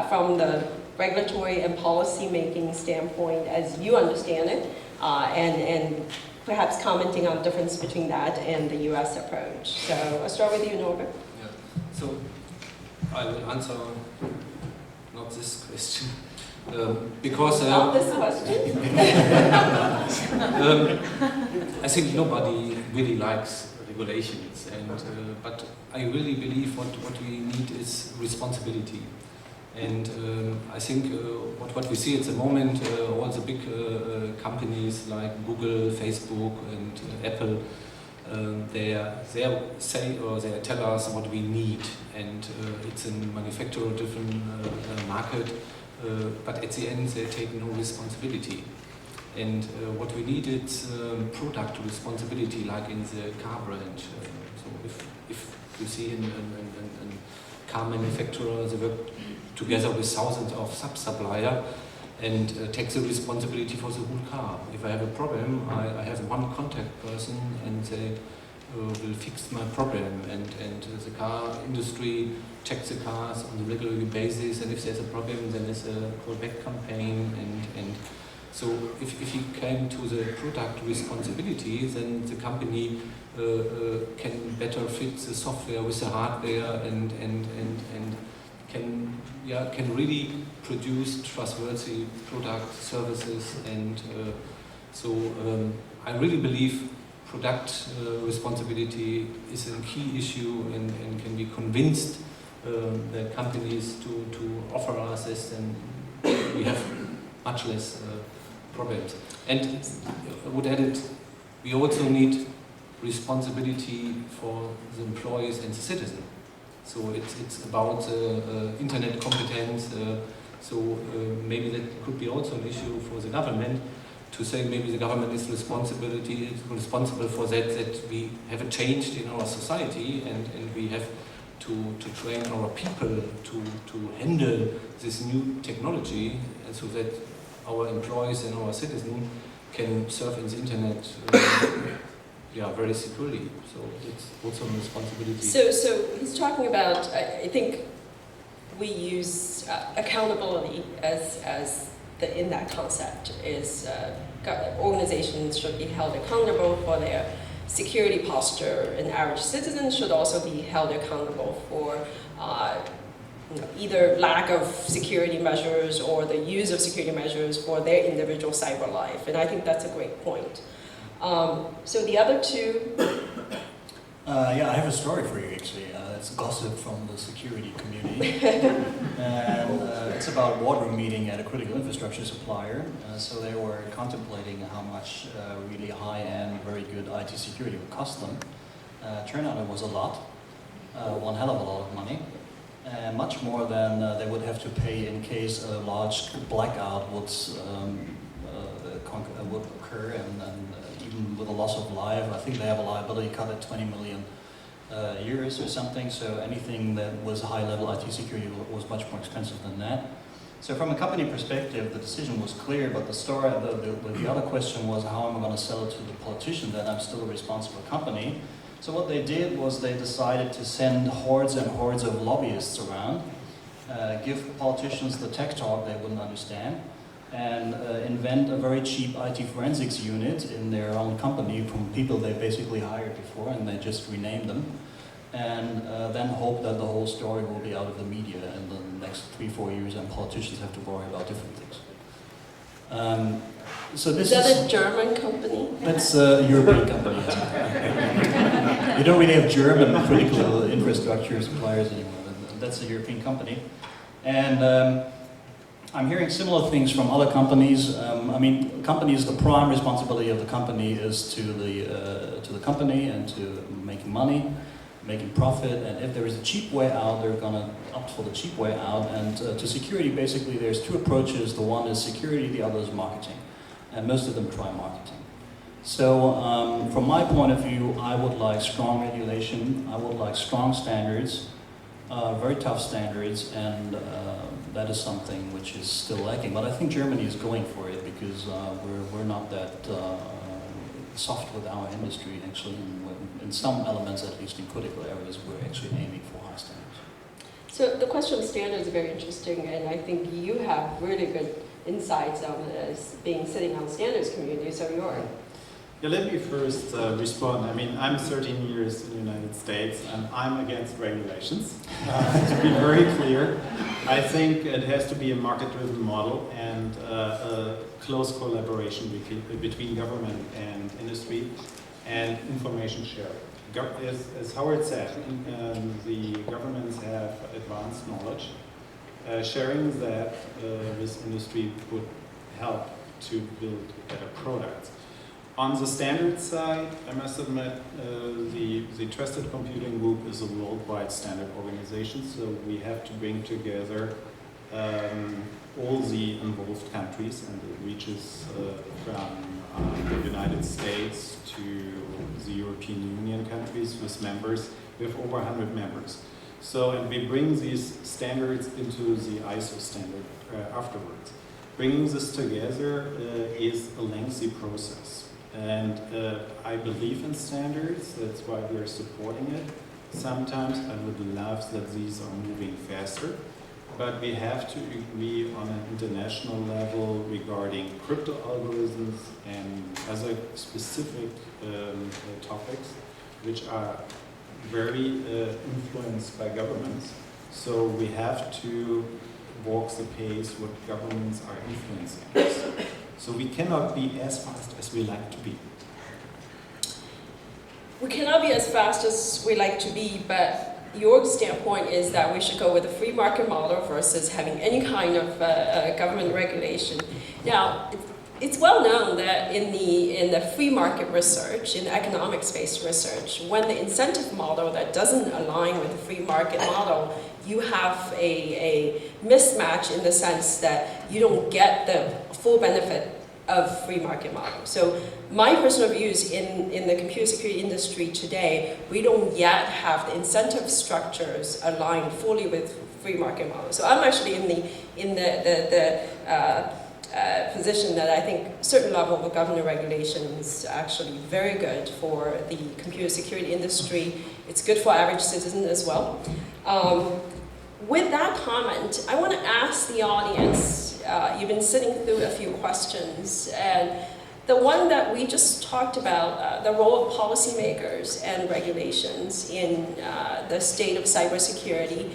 from the regulatory and policy making standpoint as you understand it, and perhaps commenting on the difference between that and the US approach. So I'll start with you, Norbert. Yeah. So I will answer not this question. Because Not this question. I think nobody really likes regulations, and but I really believe what we need is responsibility. And I think what we see at the moment, all the big companies like Google, Facebook, and Apple, they say or they tell us what we need, and it's a manufacturer-driven market. But at the end, they take no responsibility. And what we need is product responsibility, like in the car branch. So if you see in car manufacturer, they work together with thousands of sub-suppliers and take the responsibility for the whole car. If I have a problem, I have one contact person and they will fix my problem. And the car industry checks the cars on a regular basis, and if there's a problem, then there's a callback campaign. And so if you came to the product responsibility, then the company can better fit the software with the hardware and can really produce trustworthy product services. And so I really believe product responsibility is a key issue, and can be convinced the companies to offer us this, and we have much less problems. And I would add it, we also need responsibility for the employees and the citizen. So it's about internet competence. Maybe that could be also an issue for the government, to say maybe the government is responsible for that we have a change in our society, and we have to train our people to handle this new technology, and so that our employees and our citizens can surf in the internet very securely. So it's also a responsibility. So he's talking about, I think we use accountability as in that concept is organizations should be held accountable for their security posture, and average citizens should also be held accountable for either lack of security measures or the use of security measures for their individual cyber life. And I think that's a great point. So the other two... Yeah, I have a story for you actually. It's gossip from the security community. And it's about a boardroom meeting at a critical infrastructure supplier. So they were contemplating how much really high-end, very good IT security would cost them. Turned out it was a lot, one hell of a lot of money. Much more than they would have to pay in case a large blackout would occur, and even with a loss of life. I think they have a liability cut at 20 million euros or something, so anything that was high-level IT security was much more expensive than that. So from a company perspective, the decision was clear, but the other question was, how am I going to sell it to the politician that I'm still a responsible company? So what they did was they decided to send hordes and hordes of lobbyists around, give politicians the tech talk they wouldn't understand, and invent a very cheap IT forensics unit in their own company from people they basically hired before, and they just renamed them, and then hope that the whole story will be out of the media in the next 3-4 years, and politicians have to worry about different things. So this is that a German company? That's a European company. You don't really have German critical infrastructure suppliers anymore. That's a European company. And I'm hearing similar things from other companies. I mean, companies, the prime responsibility of the company is to the company and to making money, making profit. And if there is a cheap way out, they're going to opt for the cheap way out. And to security, basically, there's two approaches. The one is security, the other is marketing. And most of them try marketing. So from my point of view, I would like strong regulation. I would like strong standards, very tough standards, and that is something which is still lacking. But I think Germany is going for it because we're not that soft with our industry, actually, in some elements, at least in critical areas, we're actually aiming for high standards. So the question of standards is very interesting, and I think you have really good insights on this, being sitting on the standards community, so Joerg. Yeah, let me first respond. I mean, I'm 13 years in the United States, and I'm against regulations. To be very clear, I think it has to be a market-driven model and a close collaboration between government and industry and information sharing. As Howard said, the governments have advanced knowledge. Sharing that with industry would help to build better products. On the standard side, I must admit, the Trusted Computing Group is a worldwide standard organization, so we have to bring together all the involved countries, and it reaches from the United States to the European Union countries with members. We have over 100 members. So, and we bring these standards into the ISO standard afterwards. Bringing this together is a lengthy process. And I believe in standards, that's why we're supporting it. Sometimes I would love that these are moving faster, but we have to agree on an international level regarding crypto algorithms and other specific topics which are very influenced by governments. So we have to walk the pace what governments are influencing us. So we cannot be as fast as we like to be. We cannot be as fast as we like to be, but your standpoint is that we should go with a free market model versus having any kind of government regulation. Now, it's well known that in the free market research, in economics-based research, when the incentive model that doesn't align with the free market model, you have a mismatch in the sense that you don't get the full benefit of free market model. So my personal views in the computer security industry today, we don't yet have the incentive structures aligned fully with free market model. So I'm actually in the position that I think certain level of government regulation is actually very good for the computer security industry. It's good for average citizen as well. With that comment, I want to ask the audience, you've been sitting through a few questions, and the one that we just talked about, the role of policymakers and regulations in the state of cybersecurity.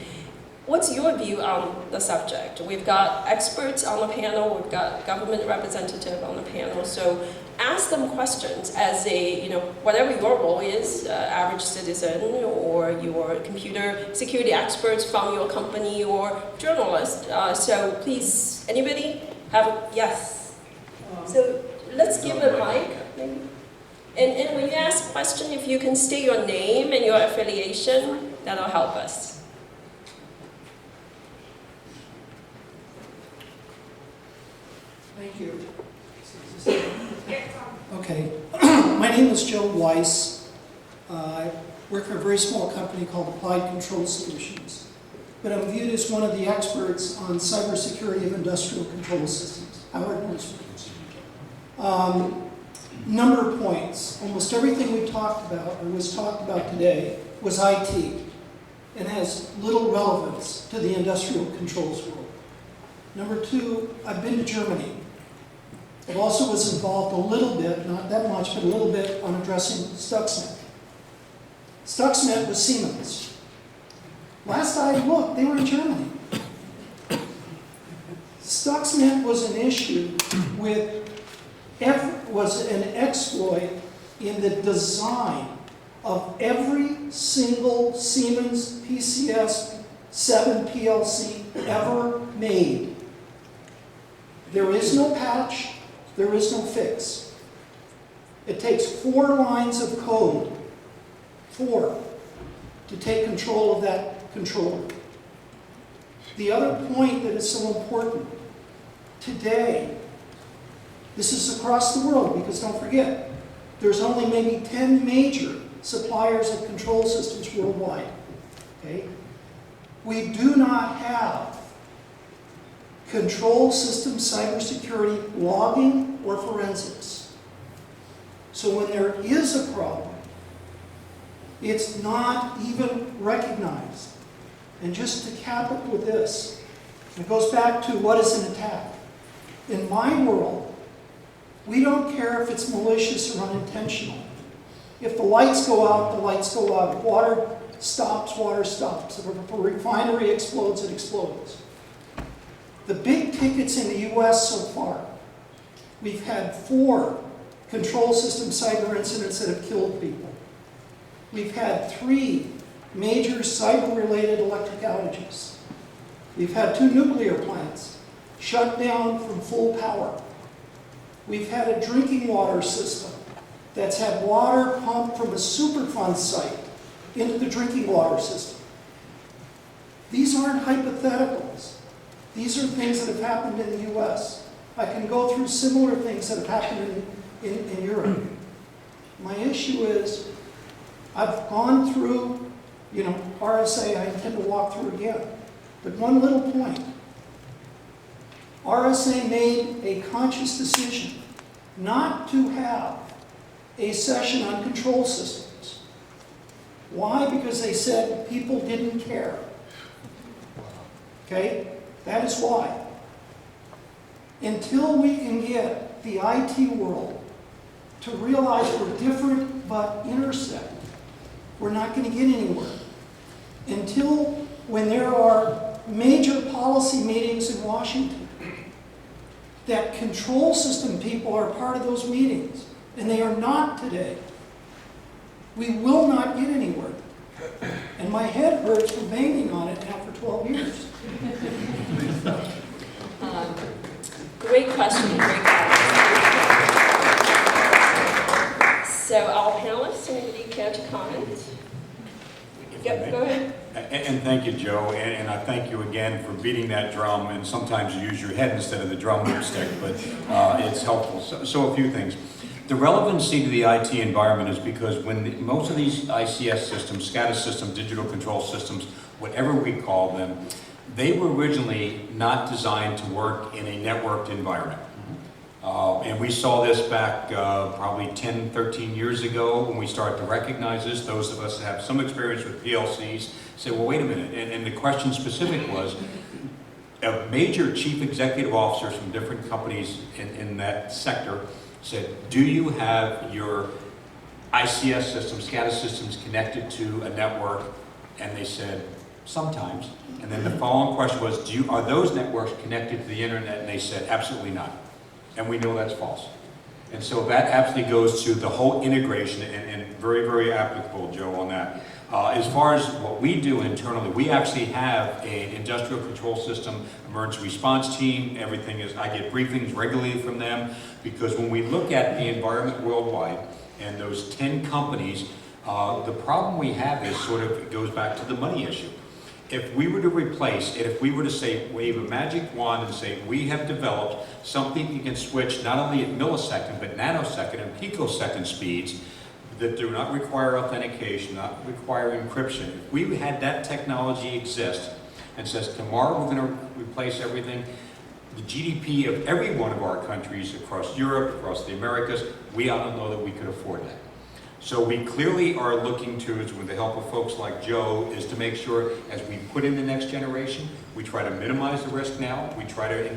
What's your view on the subject? We've got experts on the panel, we've got government representative on the panel, so ask them questions as a, whatever your role is, average citizen or your computer security experts from your company or journalist. So please, anybody have, yes. So let's give a mic, maybe. And when you ask a question, if you can state your name and your affiliation, that'll help us. Thank you. Okay, my name is Joe Weiss. I work for a very small company called Applied Control Solutions, but I'm viewed as one of the experts on cybersecurity of industrial control systems. Howard knows me. Number of points. Almost everything we talked about, or was talked about today, was IT, and has little relevance to the industrial controls world. Number two, I've been to Germany. It also was involved a little bit, not that much, but a little bit on addressing Stuxnet. Stuxnet was Siemens. Last I looked, they were in Germany. Stuxnet was an issue was an exploit in the design of every single Siemens PCS 7 PLC ever made. There is no patch. There is no fix. It takes 4 lines of code, 4, to take control of that controller. The other point that is so important, today, this is across the world, because don't forget, there's only maybe 10 major suppliers of control systems worldwide. Okay? We do not have control system cybersecurity logging or forensics. So when there is a problem, it's not even recognized. And just to cap it with this, it goes back to what is an attack. In my world, we don't care if it's malicious or unintentional. If the lights go out, the lights go out. If water stops, water stops. If a refinery explodes, it explodes. The big tickets in the US so far, we've had 4 control system cyber incidents that have killed people. We've had 3 major cyber-related electric outages. We've had 2 nuclear plants shut down from full power. We've had a drinking water system that's had water pumped from a Superfund site into the drinking water system. These aren't hypotheticals. These are things that have happened in the US. I can go through similar things that have happened in Europe. My issue is, I've gone through, RSA, I intend to walk through again. But one little point. RSA made a conscious decision not to have a session on control systems. Why? Because they said people didn't care. Okay? That is why. Until we can get the IT world to realize we're different but intersect, we're not going to get anywhere. Until when there are major policy meetings in Washington, that control system people are part of those meetings, and they are not today, we will not get anywhere. And my head hurts from banging on it now for 12 years. Great question, great question. So our panelists, anybody care to comment? Yep, go ahead. And thank you, Joe, and I thank you again for beating that drum, and sometimes you use your head instead of the drum stick, but it's helpful. So a few things. The relevancy to the IT environment is because when most of these ICS systems, SCADA systems, digital control systems, whatever we call them, they were originally not designed to work in a networked environment. And we saw this back probably 10, 13 years ago when we started to recognize this. Those of us that have some experience with PLCs say, well, wait a minute. And the question specific was, a major chief executive officers from different companies in that sector said, do you have your ICS systems, SCADA systems connected to a network? And they said, sometimes. And then the following question was, are those networks connected to the internet? And they said, absolutely not. And we know that's false. And so that absolutely goes to the whole integration, and very, very applicable, Joe, on that. As far as what we do internally, we actually have an industrial control system, emergency response team. Everything is, I get briefings regularly from them, because when we look at the environment worldwide and those 10 companies, the problem we have is sort of, it goes back to the money issue. If we were to replace it, if we were to say, wave a magic wand and say, we have developed something you can switch not only at millisecond, but nanosecond and picosecond speeds that do not require authentication, not require encryption. If we had that technology exist and says, tomorrow we're going to replace everything, the GDP of every one of our countries across Europe, across the Americas, we ought to know that we could afford that. So we clearly are looking to, with the help of folks like Joe, is to make sure as we put in the next generation, we try to minimize the risk now. We try to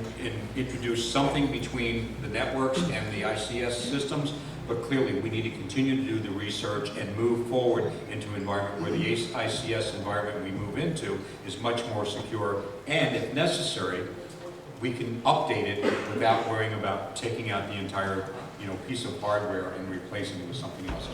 introduce something between the networks and the ICS systems, but clearly we need to continue to do the research and move forward into an environment where the ICS environment we move into is much more secure, and if necessary, we can update it without worrying about taking out the entire piece of hardware and replacing it with something else.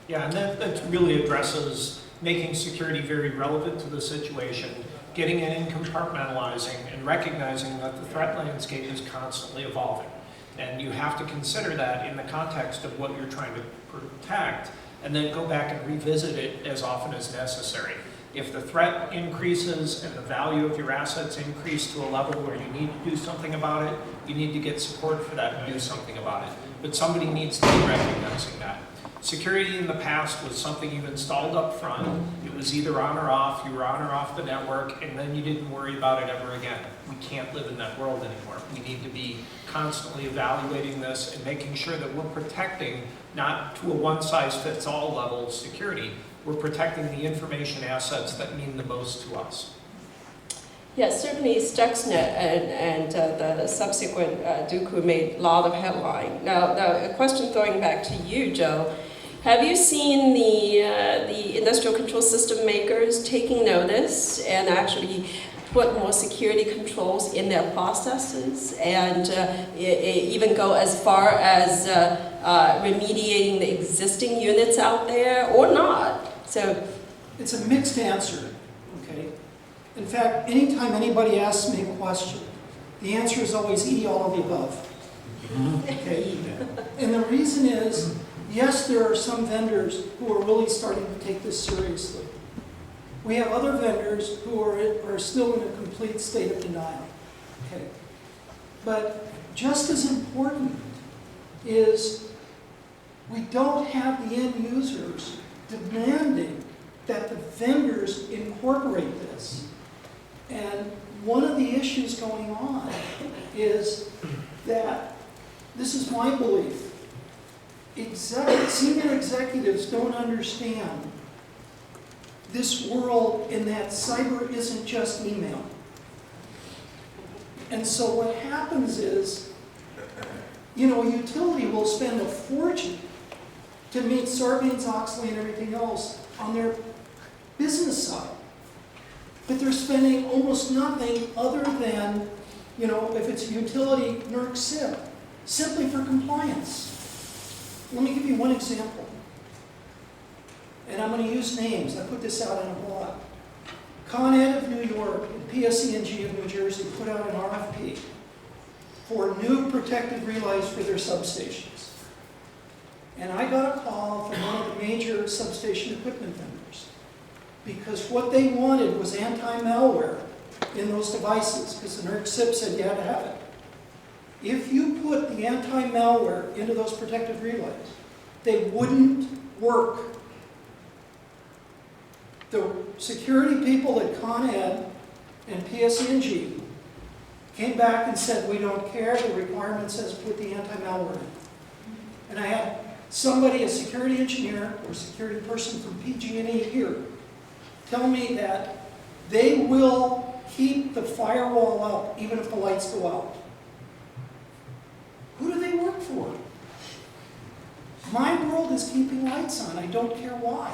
Yeah, and that really addresses making security very relevant to the situation, getting it in compartmentalizing, and recognizing that the threat landscape is constantly evolving. And you have to consider that in the context of what you're trying to protect, and then go back and revisit it as often as necessary. If the threat increases and the value of your assets increase to a level where you need to do something about it, you need to get support for that and do something about it. But somebody needs to be recognizing that. Security in the past was something you installed up front. It was either on or off, you were on or off the network, and then you didn't worry about it ever again. We can't live in that world anymore. We need to be constantly evaluating this and making sure that we're protecting, not to a one-size-fits-all level of security, we're protecting the information assets that mean the most to us. Yes, certainly Stuxnet and the subsequent Dooku made a lot of headline. Now, a question throwing back to you, Joe. Have you seen the industrial control system makers taking notice and actually put more security controls in their processes and even go as far as remediating the existing units out there or not? So It's a mixed answer, okay? In fact, anytime anybody asks me a question, the answer is always E, all of the above. Okay? And the reason is, yes, there are some vendors who are really starting to take this seriously. We have other vendors who are still in a complete state of denial. Okay? But just as important is we don't have the end users demanding that the vendors incorporate this. And one of the issues going on is that, this is my belief, senior executives don't understand this world in that cyber isn't just email. And so what happens is, you know, a utility will spend a fortune to meet Sarbanes-Oxley and everything else on their business side. But they're spending almost nothing other than, you know, if it's a utility, NERC SIP, simply for compliance. Let me give you one example. And I'm going to use names. I put this out in a blog. Con Ed of New York and PSE&G of New Jersey put out an RFP for new protected relays for their substations. And I got a call from one of the major substation equipment vendors, because what they wanted was anti-malware in those devices, because the NERC SIP said you had to have it. If you put the anti-malware into those protected relays, they wouldn't work. The security people at Con Ed and PSE&G came back and said, we don't care, the requirement says put the anti-malware in. And I had somebody, a security engineer or security person from PG&E here, tell me that they will keep the firewall up even if the lights go out. Who do they work for? My world is keeping lights on. I don't care why.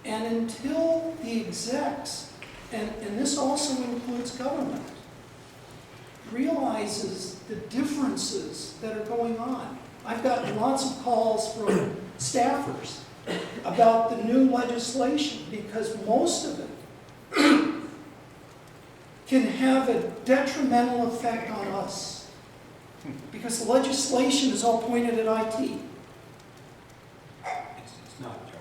And until the execs, and this also includes government, realizes the differences that are going on. I've gotten lots of calls from staffers about the new legislation, because most of it can have a detrimental effect on us, because the legislation is all pointed at IT. It's not, Joe.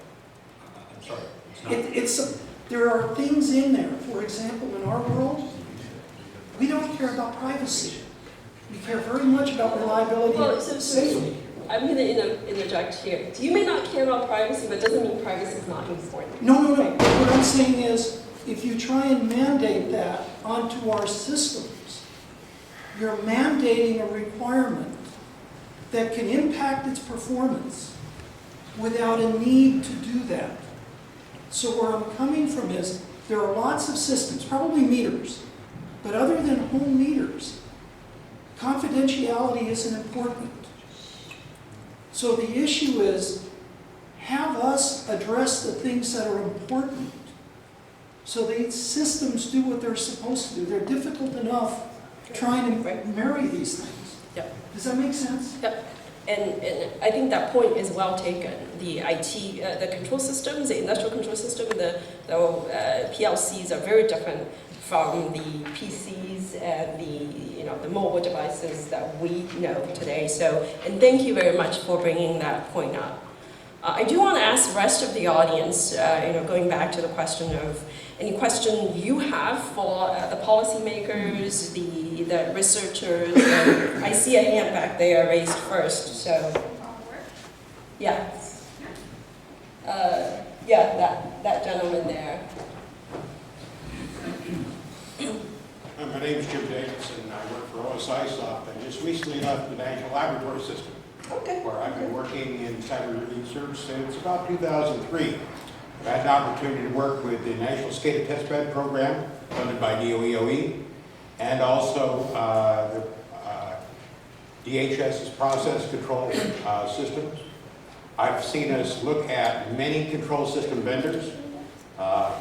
I'm sorry. It's not. There are things in there, for example, in our world, we don't care about privacy. We care very much about reliability and safety. I'm going to interject here. So you may not care about privacy, but doesn't mean privacy is not important. No. What I'm saying is, if you try and mandate that onto our systems, you're mandating a requirement that can impact its performance without a need to do that. So where I'm coming from is, there are lots of systems, probably meters, but other than home meters, confidentiality isn't important. So the issue is, have us address the things that are important so these systems do what they're supposed to do. They're difficult enough trying to marry these things. Yep. Does that make sense? Yep. And I think that point is well taken. The IT, the control systems, the industrial control system, the PLCs are very different from the PCs and the mobile devices that we know today. So, and thank you very much for bringing that point up. I do want to ask the rest of the audience, going back to the question of any question you have for the policymakers, the researchers. I see a hand back there raised first. So, Yes. Yeah, that gentleman there. My name is Jim Davidson. I work for OSI Soft. I just recently left the National Laboratory System, Okay. where I've been working in cyber research since about 2003. I've had an opportunity to work with the National SCADA Testbed Program, funded by DOE, and also DHS's process control systems. I've seen us look at many control system vendors.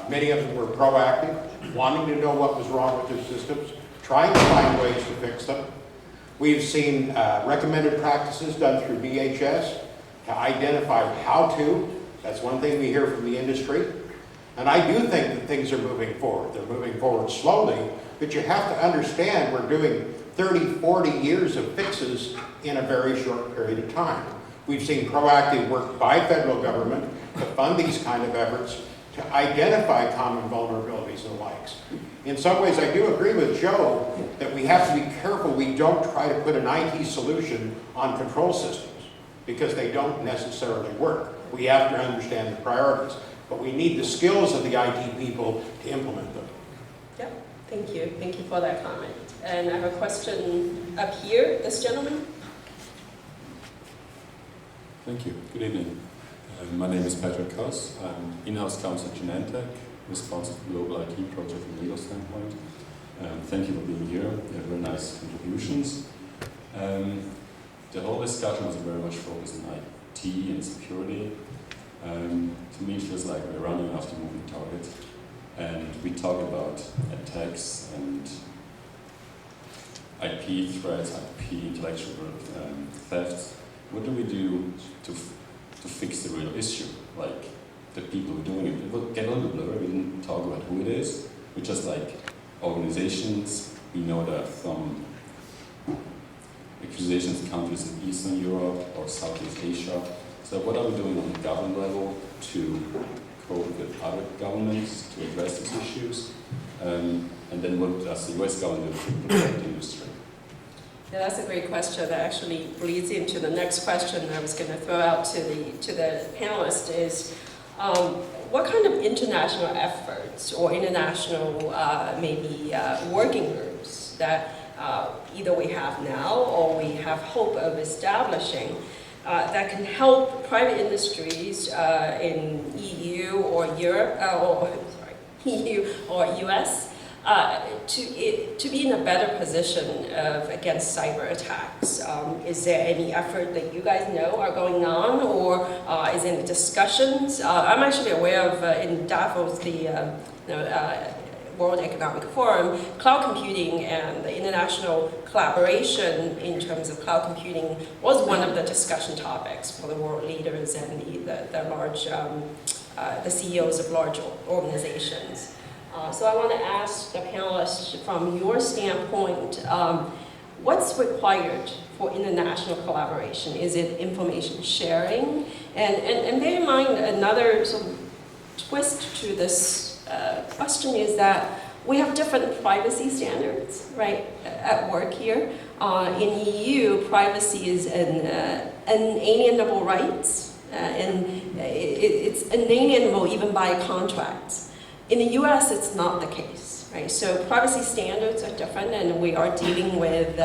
Many of them were proactive, wanting to know what was wrong with their systems, trying to find ways to fix them. We've seen recommended practices done through DHS to identify how to. That's one thing we hear from the industry. And I do think that things are moving forward. They're moving forward slowly, but you have to understand we're doing 30, 40 years of fixes in a very short period of time. We've seen proactive work by federal government to fund these kind of efforts to identify common vulnerabilities and the likes. In some ways, I do agree with Joe that we have to be careful we don't try to put an IT solution on control systems because they don't necessarily work. We have to understand the priorities, but we need the skills of the IT people to implement them. Yep, thank you. Thank you for that comment. And I have a question up here, this gentleman. Thank you. Good evening. My name is Patrick Koss. I'm in-house counsel at Genentech, responsible for global IT project from a legal standpoint. Thank you for being here. You have very nice contributions. The whole discussion was very much focused on IT and security. To me, it feels like we're running after moving target. And we talk about attacks and IP threats, IP intellectual theft. What do we do to fix the real issue? Like the people who are doing it. It will get a little blurry. We didn't talk about who it is. We're just like organizations. We know that from accusations of countries in Eastern Europe or Southeast Asia. So what are we doing on the government level to cope with other governments to address these issues? And then what does the US government do to protect the industry? Yeah, that's a great question. That actually leads into the next question I was going to throw out to the panelists is, what kind of international efforts or international maybe working groups that either we have now or we have hope of establishing that can help private industries in EU or Europe, EU or US to be in a better position against cyber attacks. Is there any effort that you guys know are going on, or is there any discussions? I'm actually aware of in Davos, the World Economic Forum, cloud computing and the international collaboration in terms of cloud computing was one of the discussion topics for the world leaders and the large, the CEOs of large organizations. So I want to ask the panelists, from your standpoint, what's required for international collaboration? Is it information sharing? And bear in mind, another sort of twist to this question is that we have different privacy standards, right, at work here. In EU, privacy is an inalienable rights, and it's inalienable even by contracts. In the US, it's not the case, right? So privacy standards are different, and we are dealing with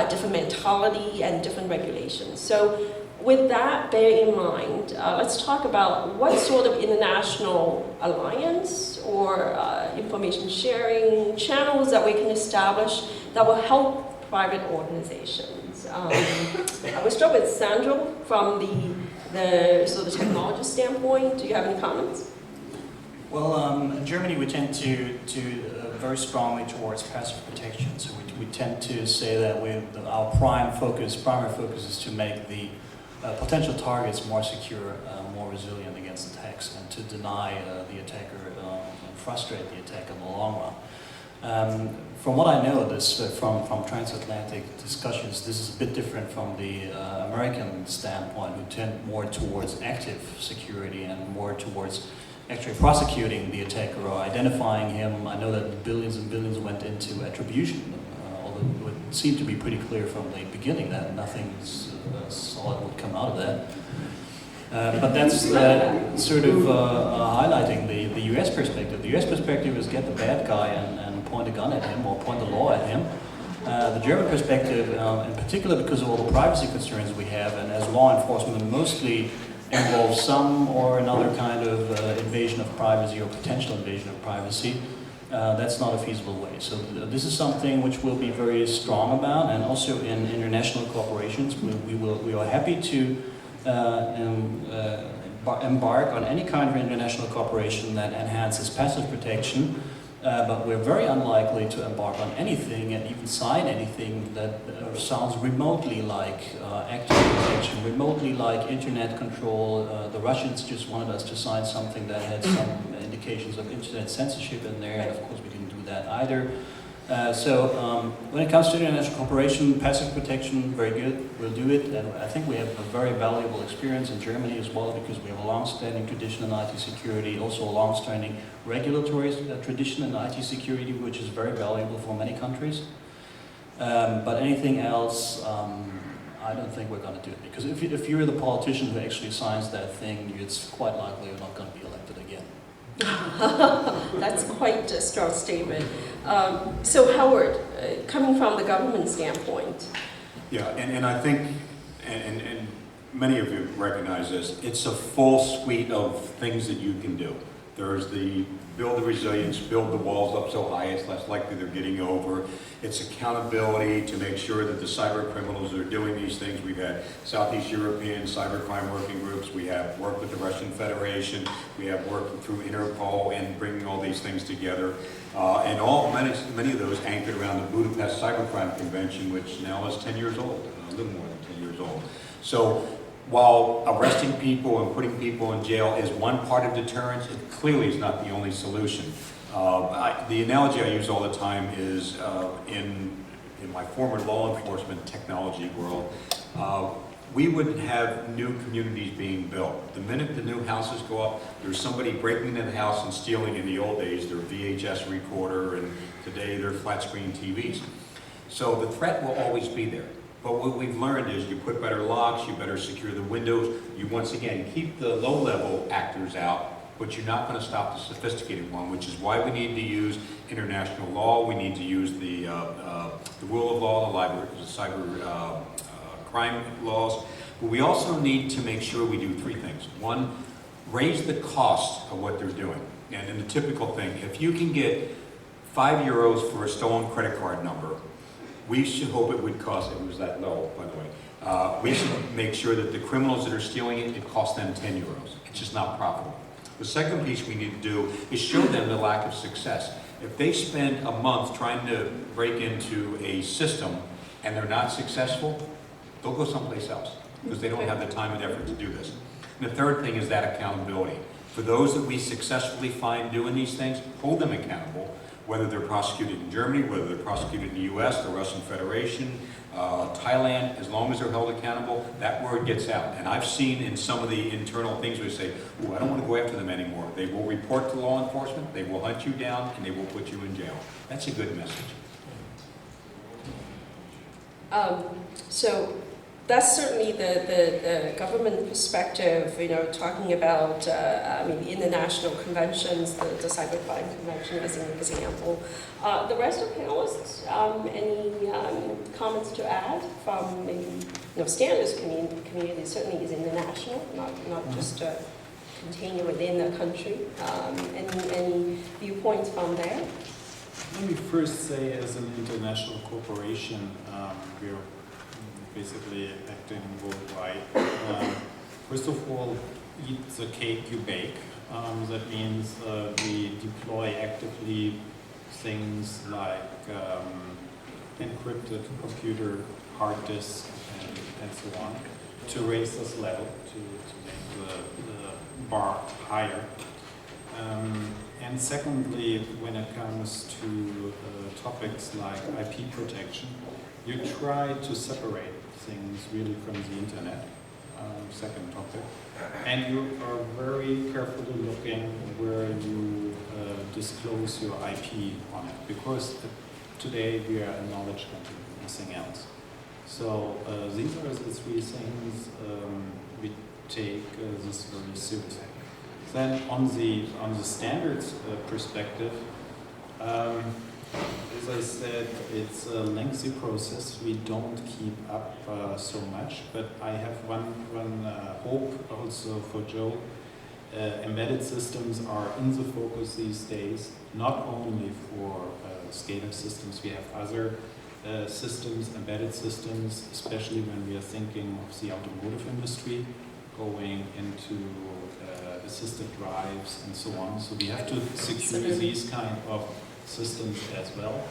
different mentality and different regulations. So with that bear in mind, let's talk about what sort of international alliance or information sharing channels that we can establish that will help private organizations. I will start with Sandro from the sort of technology standpoint. Do you have any comments? Well, in Germany we tend to very strongly towards passive protection. So we tend to say that our primary focus is to make the potential targets more secure, more resilient against attacks, and to deny the attacker and frustrate the attack in the long run. From what I know, from transatlantic discussions, this is a bit different from the American standpoint, who tend more towards active security and more towards actually prosecuting the attacker or identifying him. I know that billions and billions went into attribution, although it seemed to be pretty clear from the beginning that nothing solid would come out of that. But that's sort of highlighting the US perspective. The US perspective is get the bad guy and point a gun at him or point the law at him. The German perspective, in particular because of all the privacy concerns we have, and as law enforcement mostly involves some or another kind of invasion of privacy or potential invasion of privacy, that's not a feasible way. So this is something which we'll be very strong about, and also in international corporations, we are happy to embark on any kind of international cooperation that enhances passive protection, but we're very unlikely to embark on anything and even sign anything that sounds remotely like active protection, remotely like internet control. The Russians just wanted us to sign something that had some indications of internet censorship in there, and of course we didn't do that either. So when it comes to international cooperation, passive protection, very good, we'll do it. And I think we have a very valuable experience in Germany as well, because we have a long-standing tradition in IT security, also a long-standing regulatory tradition in IT security, which is very valuable for many countries. But anything else, I don't think we're going to do it. Because if you're the politician who actually signs that thing, it's quite likely you're not going to be elected again. That's quite a strong statement. So Howard, coming from the government standpoint. Yeah, and I think, and many of you recognize this, it's a full suite of things that you can do. There's the build the resilience, build the walls up so high it's less likely they're getting over. It's accountability to make sure that the cyber criminals are doing these things. We've had Southeast European cybercrime working groups. We have worked with the Russian Federation. We have worked through Interpol and bringing all these things together. And many of those anchored around the Budapest Cybercrime Convention, which now is 10 years old, a little more than 10 years old. So while arresting people and putting people in jail is one part of deterrence, it clearly is not the only solution. The analogy I use all the time is in my former law enforcement technology world, we wouldn't have new communities being built. The minute the new houses go up, there's somebody breaking into the house and stealing, in the old days, their VHS recorder, and today they're flat screen TVs. So the threat will always be there. But what we've learned is you put better locks, you better secure the windows, you once again keep the low-level actors out, but you're not going to stop the sophisticated one, which is why we need to use international law, we need to use the rule of law, the cyber crime laws, but we also need to make sure we do three things. One, raise the cost of what they're doing. And in the typical thing, if you can get €5 for a stolen credit card number, we should hope it would cost, it was that low, by the way, we should make sure that the criminals that are stealing it, it costs them €10. It's just not profitable. The second piece we need to do is show them the lack of success. If they spend a month trying to break into a system and they're not successful, they'll go someplace else because they don't have the time and effort to do this. And the third thing is that accountability. For those that we successfully find doing these things, hold them accountable, whether they're prosecuted in Germany, whether they're prosecuted in the US, the Russian Federation, Thailand, as long as they're held accountable, that word gets out. And I've seen in some of the internal things where they say, oh, I don't want to go after them anymore. They will report to law enforcement, they will hunt you down, and they will put you in jail. That's a good message. So that's certainly the government perspective, talking about the international conventions, the cybercrime convention as an example. The rest of panelists, any comments to add from maybe, standards community certainly is international, not just contained within the country. Any viewpoints from there? Let me first say, as an international corporation, we're basically acting worldwide. First of all, eat the cake you bake. That means we deploy actively things like encrypted computer, hard disk, and so on, to raise this level, to make the bar higher. And secondly, when it comes to topics like IP protection, you try to separate things really from the internet, second topic, and you are very carefully looking where you disclose your IP on it, because today we are a knowledge country, nothing else. So these are the three things we take this very seriously. Then on the standards perspective, as I said, it's a lengthy process. We don't keep up so much, but I have one hope also for Joe. Embedded systems are in the focus these days, not only for SCADA systems. We have other systems, embedded systems, especially when we are thinking of the automotive industry, going into assisted drives and so on. So we have to secure these kind of systems as well.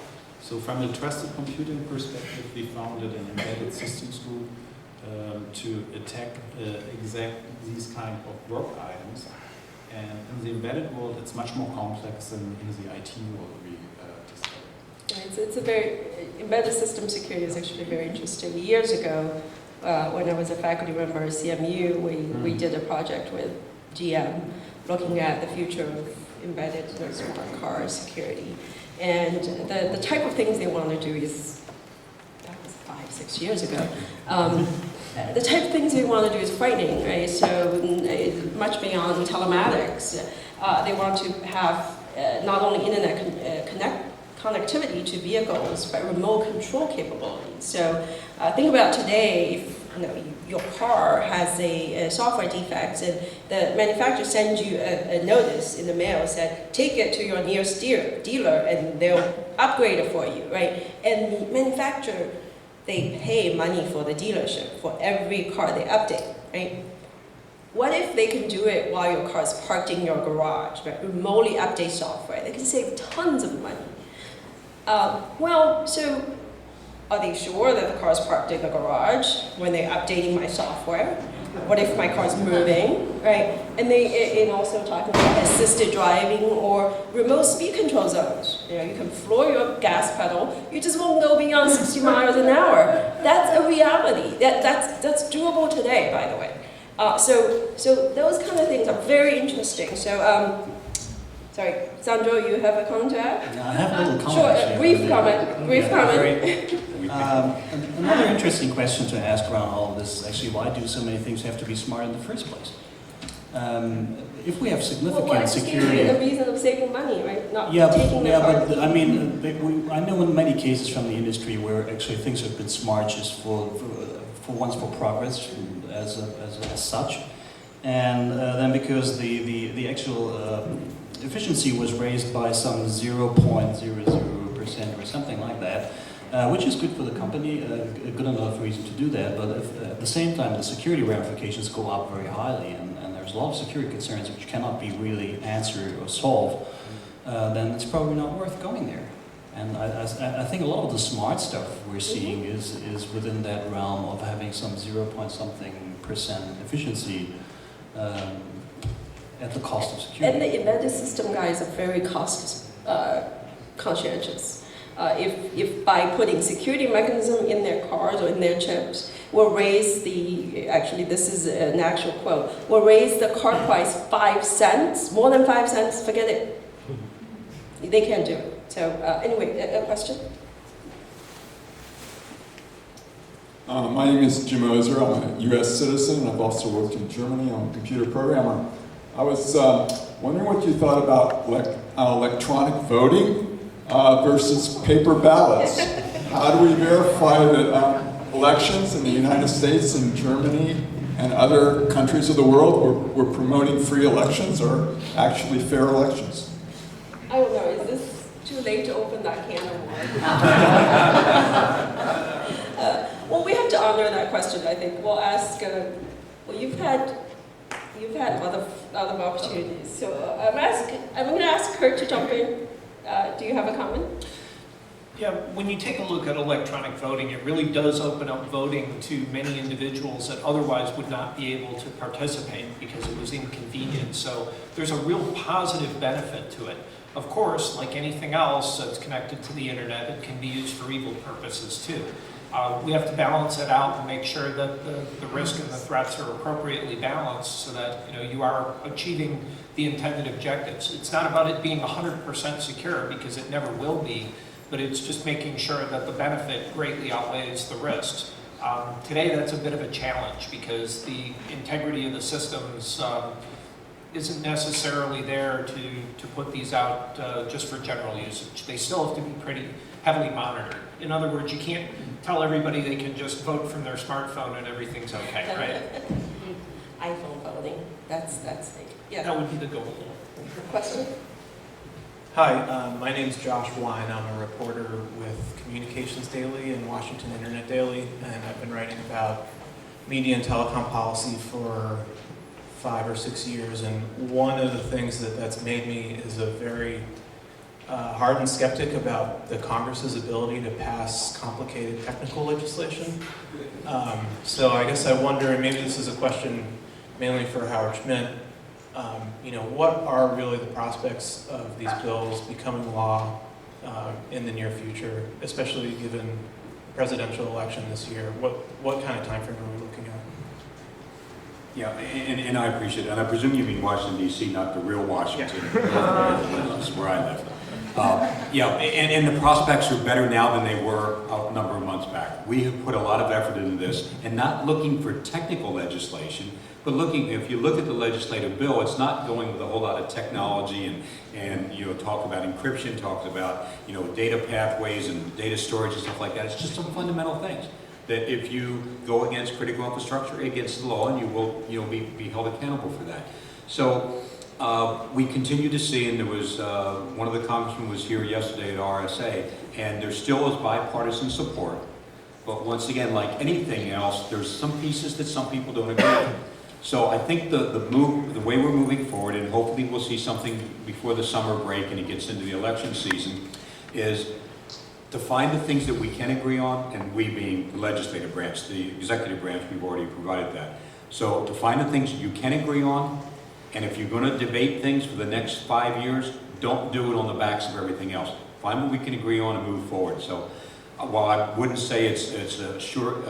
So from a trusted computing perspective, we founded an embedded systems group to attack these kind of work items. And in the embedded world, it's much more complex than in the IT world we discovered. It's a very, embedded system security is actually very interesting. Years ago, when I was a faculty member at CMU, we did a project with GM looking at the future of embedded smart car security. And the type of things they want to do is, that was 5-6 years ago. The type of things they want to do is frightening, right? So much beyond telematics. They want to have not only internet connectivity to vehicles, but remote control capabilities. So think about today, if your car has a software defect and the manufacturer sends you a notice in the mail, said, take it to your nearest dealer and they'll upgrade it for you, right? And the manufacturer, they pay money for the dealership for every car they update, right? What if they can do it while your car is parked in your garage, right? Remotely update software. They can save tons of money. So are they sure that the car is parked in the garage when they're updating my software? What if my car is moving, right? And also talking about assisted driving or remote speed control zones. You can floor your gas pedal, you just won't go beyond 60 miles an hour. That's a reality. That's doable today, by the way. So those kind of things are very interesting. So, sorry, Sandro, you have a comment to add? I have a little comment. Sure, brief comment. Another interesting question to ask around all of this is actually, why do so many things have to be smart in the first place? If we have significant security... the reason of saving money, right? Not yeah, taking but I mean, I know in many cases from the industry where actually things have been smart just for progress as such, and then because the actual efficiency was raised by some 0.00% or something like that, which is good for the company, a good enough reason to do that, but if at the same time the security ramifications go up very highly and there's a lot of security concerns which cannot be really answered or solved, then it's probably not worth going there. And I think a lot of the smart stuff we're seeing is within that realm of having some 0.something% efficiency at the cost of security. And the embedded system guys are very cost conscientious. If by putting security mechanism in their cars or in their chips will raise actually this is an actual quote, will raise the car price 5 cents, more than 5 cents, forget it. They can't do it. So anyway, a question? My name is Jim Ozer. I'm a U.S. citizen, and I've also worked in Germany. I'm a computer programmer. I was wondering what you thought about electronic voting versus paper ballots. How do we verify that elections in the United States and Germany and other countries of the world where we're promoting free elections are actually fair elections? I don't know. Is this too late to open that can of worms? Well, we have to honor that question. I think we'll ask. Well, you've had other opportunities. So I'm going to ask Kurt to jump in. Do you have a comment? Yeah, when you take a look at electronic voting, it really does open up voting to many individuals that otherwise would not be able to participate because it was inconvenient. So there's a real positive benefit to it. Of course, like anything else that's connected to the internet, it can be used for evil purposes too. We have to balance it out and make sure that the risk and the threats are appropriately balanced so that you are achieving the intended objectives. It's not about it being 100% secure because it never will be, but it's just making sure that the benefit greatly outweighs the risks. Today, that's a bit of a challenge because the integrity of the systems isn't necessarily there to put these out just for general usage. They still have to be pretty heavily monitored. In other words, you can't tell everybody they can just vote from their smartphone and everything's okay, right? iPhone voting, that's yeah. That would be the goal. Question? Hi, my name's Josh Wine. I'm a reporter with Communications Daily and Washington Internet Daily, and I've been writing about media and telecom policy for 5 or 6 years. And one of the things that's made me is a very hardened skeptic about the Congress's ability to pass complicated technical legislation. So I guess I wonder, and maybe this is a question mainly for Howard Schmidt, what are really the prospects of these bills becoming law in the near future, especially given the presidential election this year? What kind of time frame are we looking at? Yeah, and I appreciate it. And I presume you mean Washington, D.C., not the real Washington. That's where I live. And the prospects are better now than they were a number of months back. We have put a lot of effort into this, and not looking for technical legislation, but if you look at the legislative bill, it's not going with a whole lot of technology and talk about encryption, talks about data pathways and data storage and stuff like that. It's just some fundamental things that if you go against critical infrastructure, against the law, and you will be held accountable for that. So we continue to see, and there was one of the congressmen was here yesterday at RSA, and there still is bipartisan support. But once again, like anything else, there's some pieces that some people don't agree with. So I think the way we're moving forward, and hopefully we'll see something before the summer break and it gets into the election season, is to find the things that we can agree on, and we being the legislative branch, the executive branch, we've already provided that. So to find the things you can agree on, and if you're going to debate things for the next 5 years, don't do it on the backs of everything else. Find what we can agree on and move forward. So while I wouldn't say it's a sure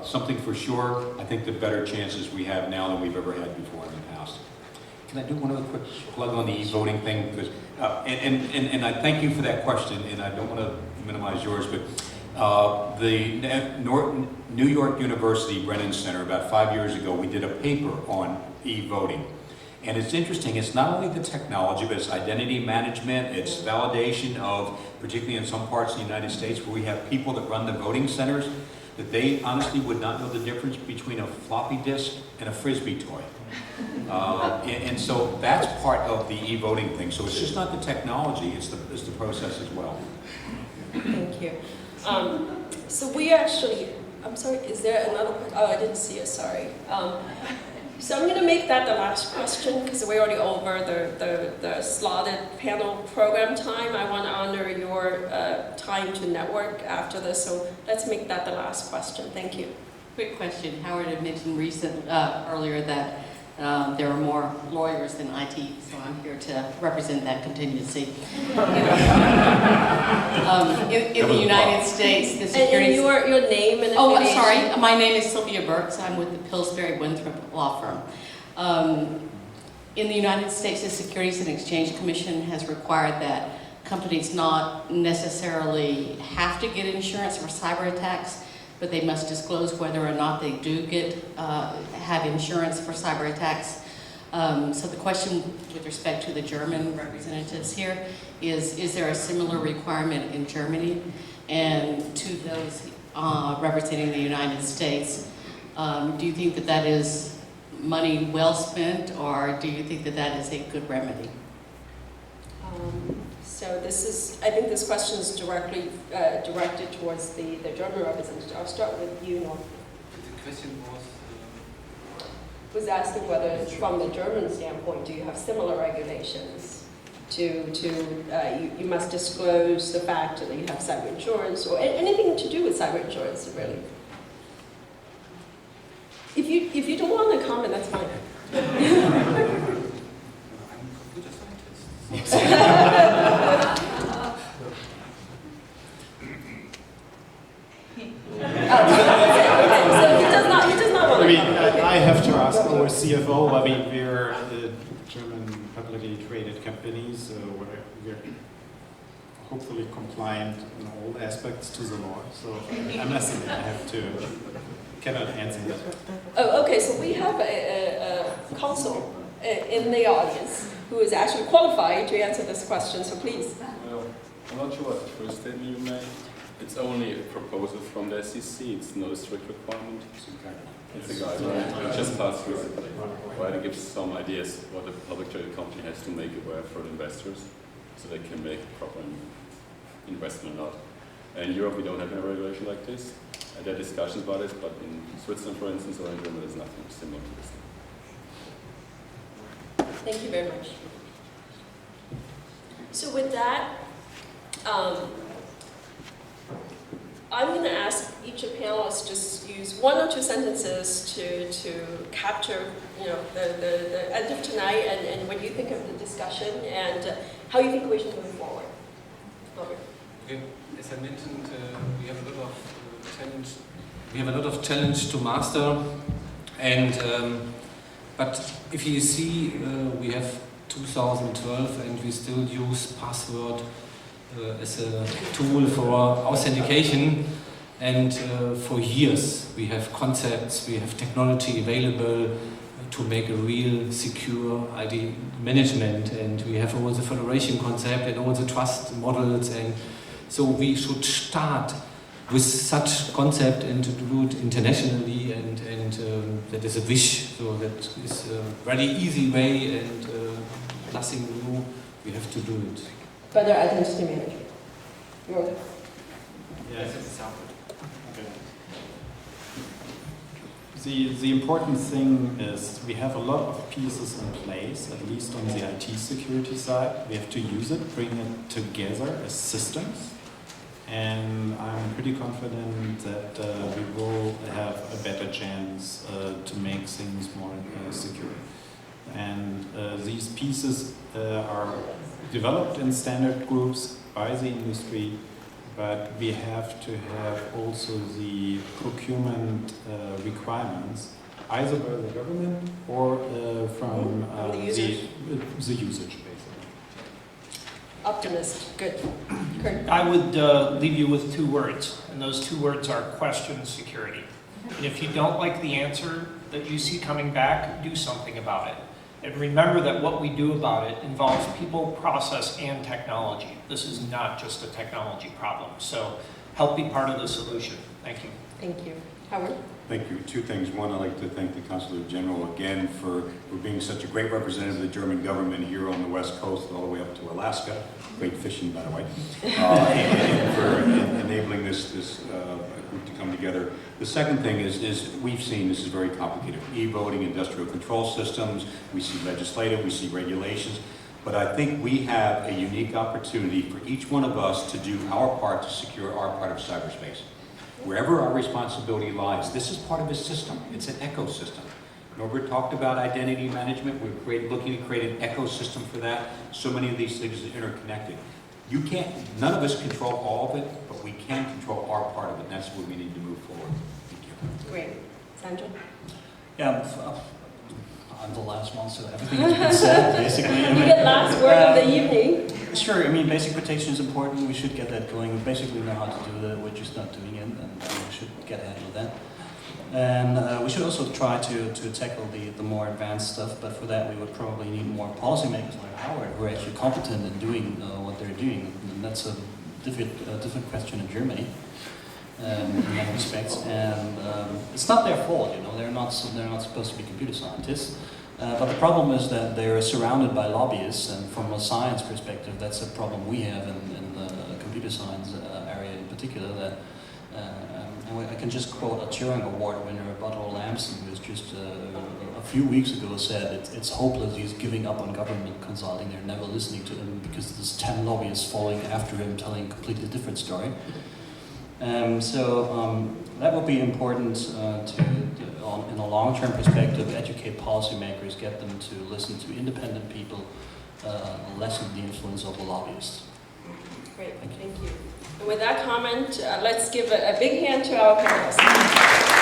something for sure, I think the better chances we have now than we've ever had before in the past. Can I do one other quick plug on the e-voting thing? Because and I thank you for that question, and I don't want to minimize yours, but the New York University Brennan Center about 5 years ago, we did a paper on e-voting. And it's interesting, it's not only the technology, but it's identity management, it's validation of, particularly in some parts of the United States where we have people that run the voting centers, that they honestly would not know the difference between a floppy disk and a Frisbee toy. And so that's part of the e-voting thing. So it's just not the technology, it's the process as well. Thank you. So we actually, I'm sorry, is there another, oh, I didn't see it, sorry. So I'm going to make that the last question because we're already over the slotted panel program time. I want to honor your time to network after this, so let's make that the last question. Thank you. Quick question. Howard had mentioned earlier that there are more lawyers than IT, so I'm here to represent that contingency. In the United States, the securities... And your name and Oh, I'm sorry. My name is Sylvia Burks. I'm with the Pillsbury Winthrop Law Firm. In the United States, the Securities and Exchange Commission has required that companies not necessarily have to get insurance for cyber attacks, but they must disclose whether or not they do have insurance for cyber attacks. So the question with respect to the German representatives here is there a similar requirement in Germany? And to those representing the United States, do you think that that is money well spent, or do you think that that is a good remedy? So this is, I think this question is directly directed towards the German representative. I'll start with you, Norbert. The question was asking whether from the German standpoint, do you have similar regulations you must disclose the fact that you have cyber insurance or anything to do with cyber insurance, really. If you don't want to comment, that's fine. I'm a computer scientist. I have to ask our CFO. I mean, we're the German publicly traded company, so we're hopefully compliant in all aspects to the law. So I must admit, cannot answer that. Oh, okay, so we have a counsel in the audience who is actually qualified to answer this question, so please. Well, I'm not sure what the first statement you made. It's only a proposal from the SEC, it's not a strict requirement. It's a guideline. It just passed through. Well, it gives some ideas what a public traded company has to make aware for the investors so they can make proper investment or not. In Europe, we don't have any regulation like this. There are discussions about it, but in Switzerland, for instance, or in Germany, there's nothing similar to this. Thank you very much. So with that, I'm going to ask each of the panelists just use 1 or 2 sentences to capture, the end of tonight and what you think of the discussion and how you think we should move forward. Norbert. Okay. As I mentioned, we have a lot of challenge. We have a lot of challenge to master, and but if you see, we have 2012, and we still use password as a tool for authentication. And for years, we have concepts, we have technology available to make a real secure ID management, and we have all the federation concept and all the trust models, and so we should start with such concept and to do it internationally, and that is a wish. So that is a very easy way and nothing new. We have to do it. Better identity management. Joerg. Yes. The important thing is we have a lot of pieces in place, at least on the IT security side. We have to use it, bring it together as systems. And I'm pretty confident that we will have a better chance to make things more secure. And these pieces are developed in standard groups by the industry, but we have to have also the procurement requirements, either by the government or from the usage, basically. Optimist. Good. Kurt. I would leave you with 2 words, and those 2 words are question security. And if you don't like the answer that you see coming back, do something about it. And remember that what we do about it involves people, process, and technology. This is not just a technology problem. So help be part of the solution. Thank you. Thank you. Howard? Thank you. 2 things. One, I'd like to thank the Consulate General again for being such a great representative of the German government here on the West Coast, all the way up to Alaska. Great fishing, by the way. And for enabling this group to come together. The second thing is we've seen this is very complicated. E-voting, industrial control systems, we see legislative, we see regulations. But I think we have a unique opportunity for each one of us to do our part to secure our part of cyberspace. Wherever our responsibility lies, this is part of a system. It's an ecosystem. Norbert talked about identity management. We're looking to create an ecosystem for that. So many of these things are interconnected. None of us control all of it, but we can control our part of it, and that's where we need to move forward. Thank you. Great. Sandro? Yeah, I'm the last one, so everything has been said, basically. You get last word of the evening. Sure, I mean, basic protection is important. We should get that going. We basically know how to do that. We're just not doing it, and we should get ahead of that. And we should also try to tackle the more advanced stuff, but for that we would probably need more policymakers like Howard who are actually competent in doing what they're doing. And that's a different question in Germany in many respects. And it's not their fault, they're not supposed to be computer scientists. But the problem is that they're surrounded by lobbyists, and from a science perspective, that's a problem we have in the computer science area in particular. That I can just quote a Turing Award winner, Butler Lamson, who was just a few weeks ago said it's hopeless. He's giving up on government consulting. They're never listening to him because there's 10 lobbyists following after him, telling a completely different story. So that would be important in a long-term perspective, educate policymakers, get them to listen to independent people, lessen the influence of the lobbyists. Great, thank you. And with that comment, let's give a big hand to our panelists.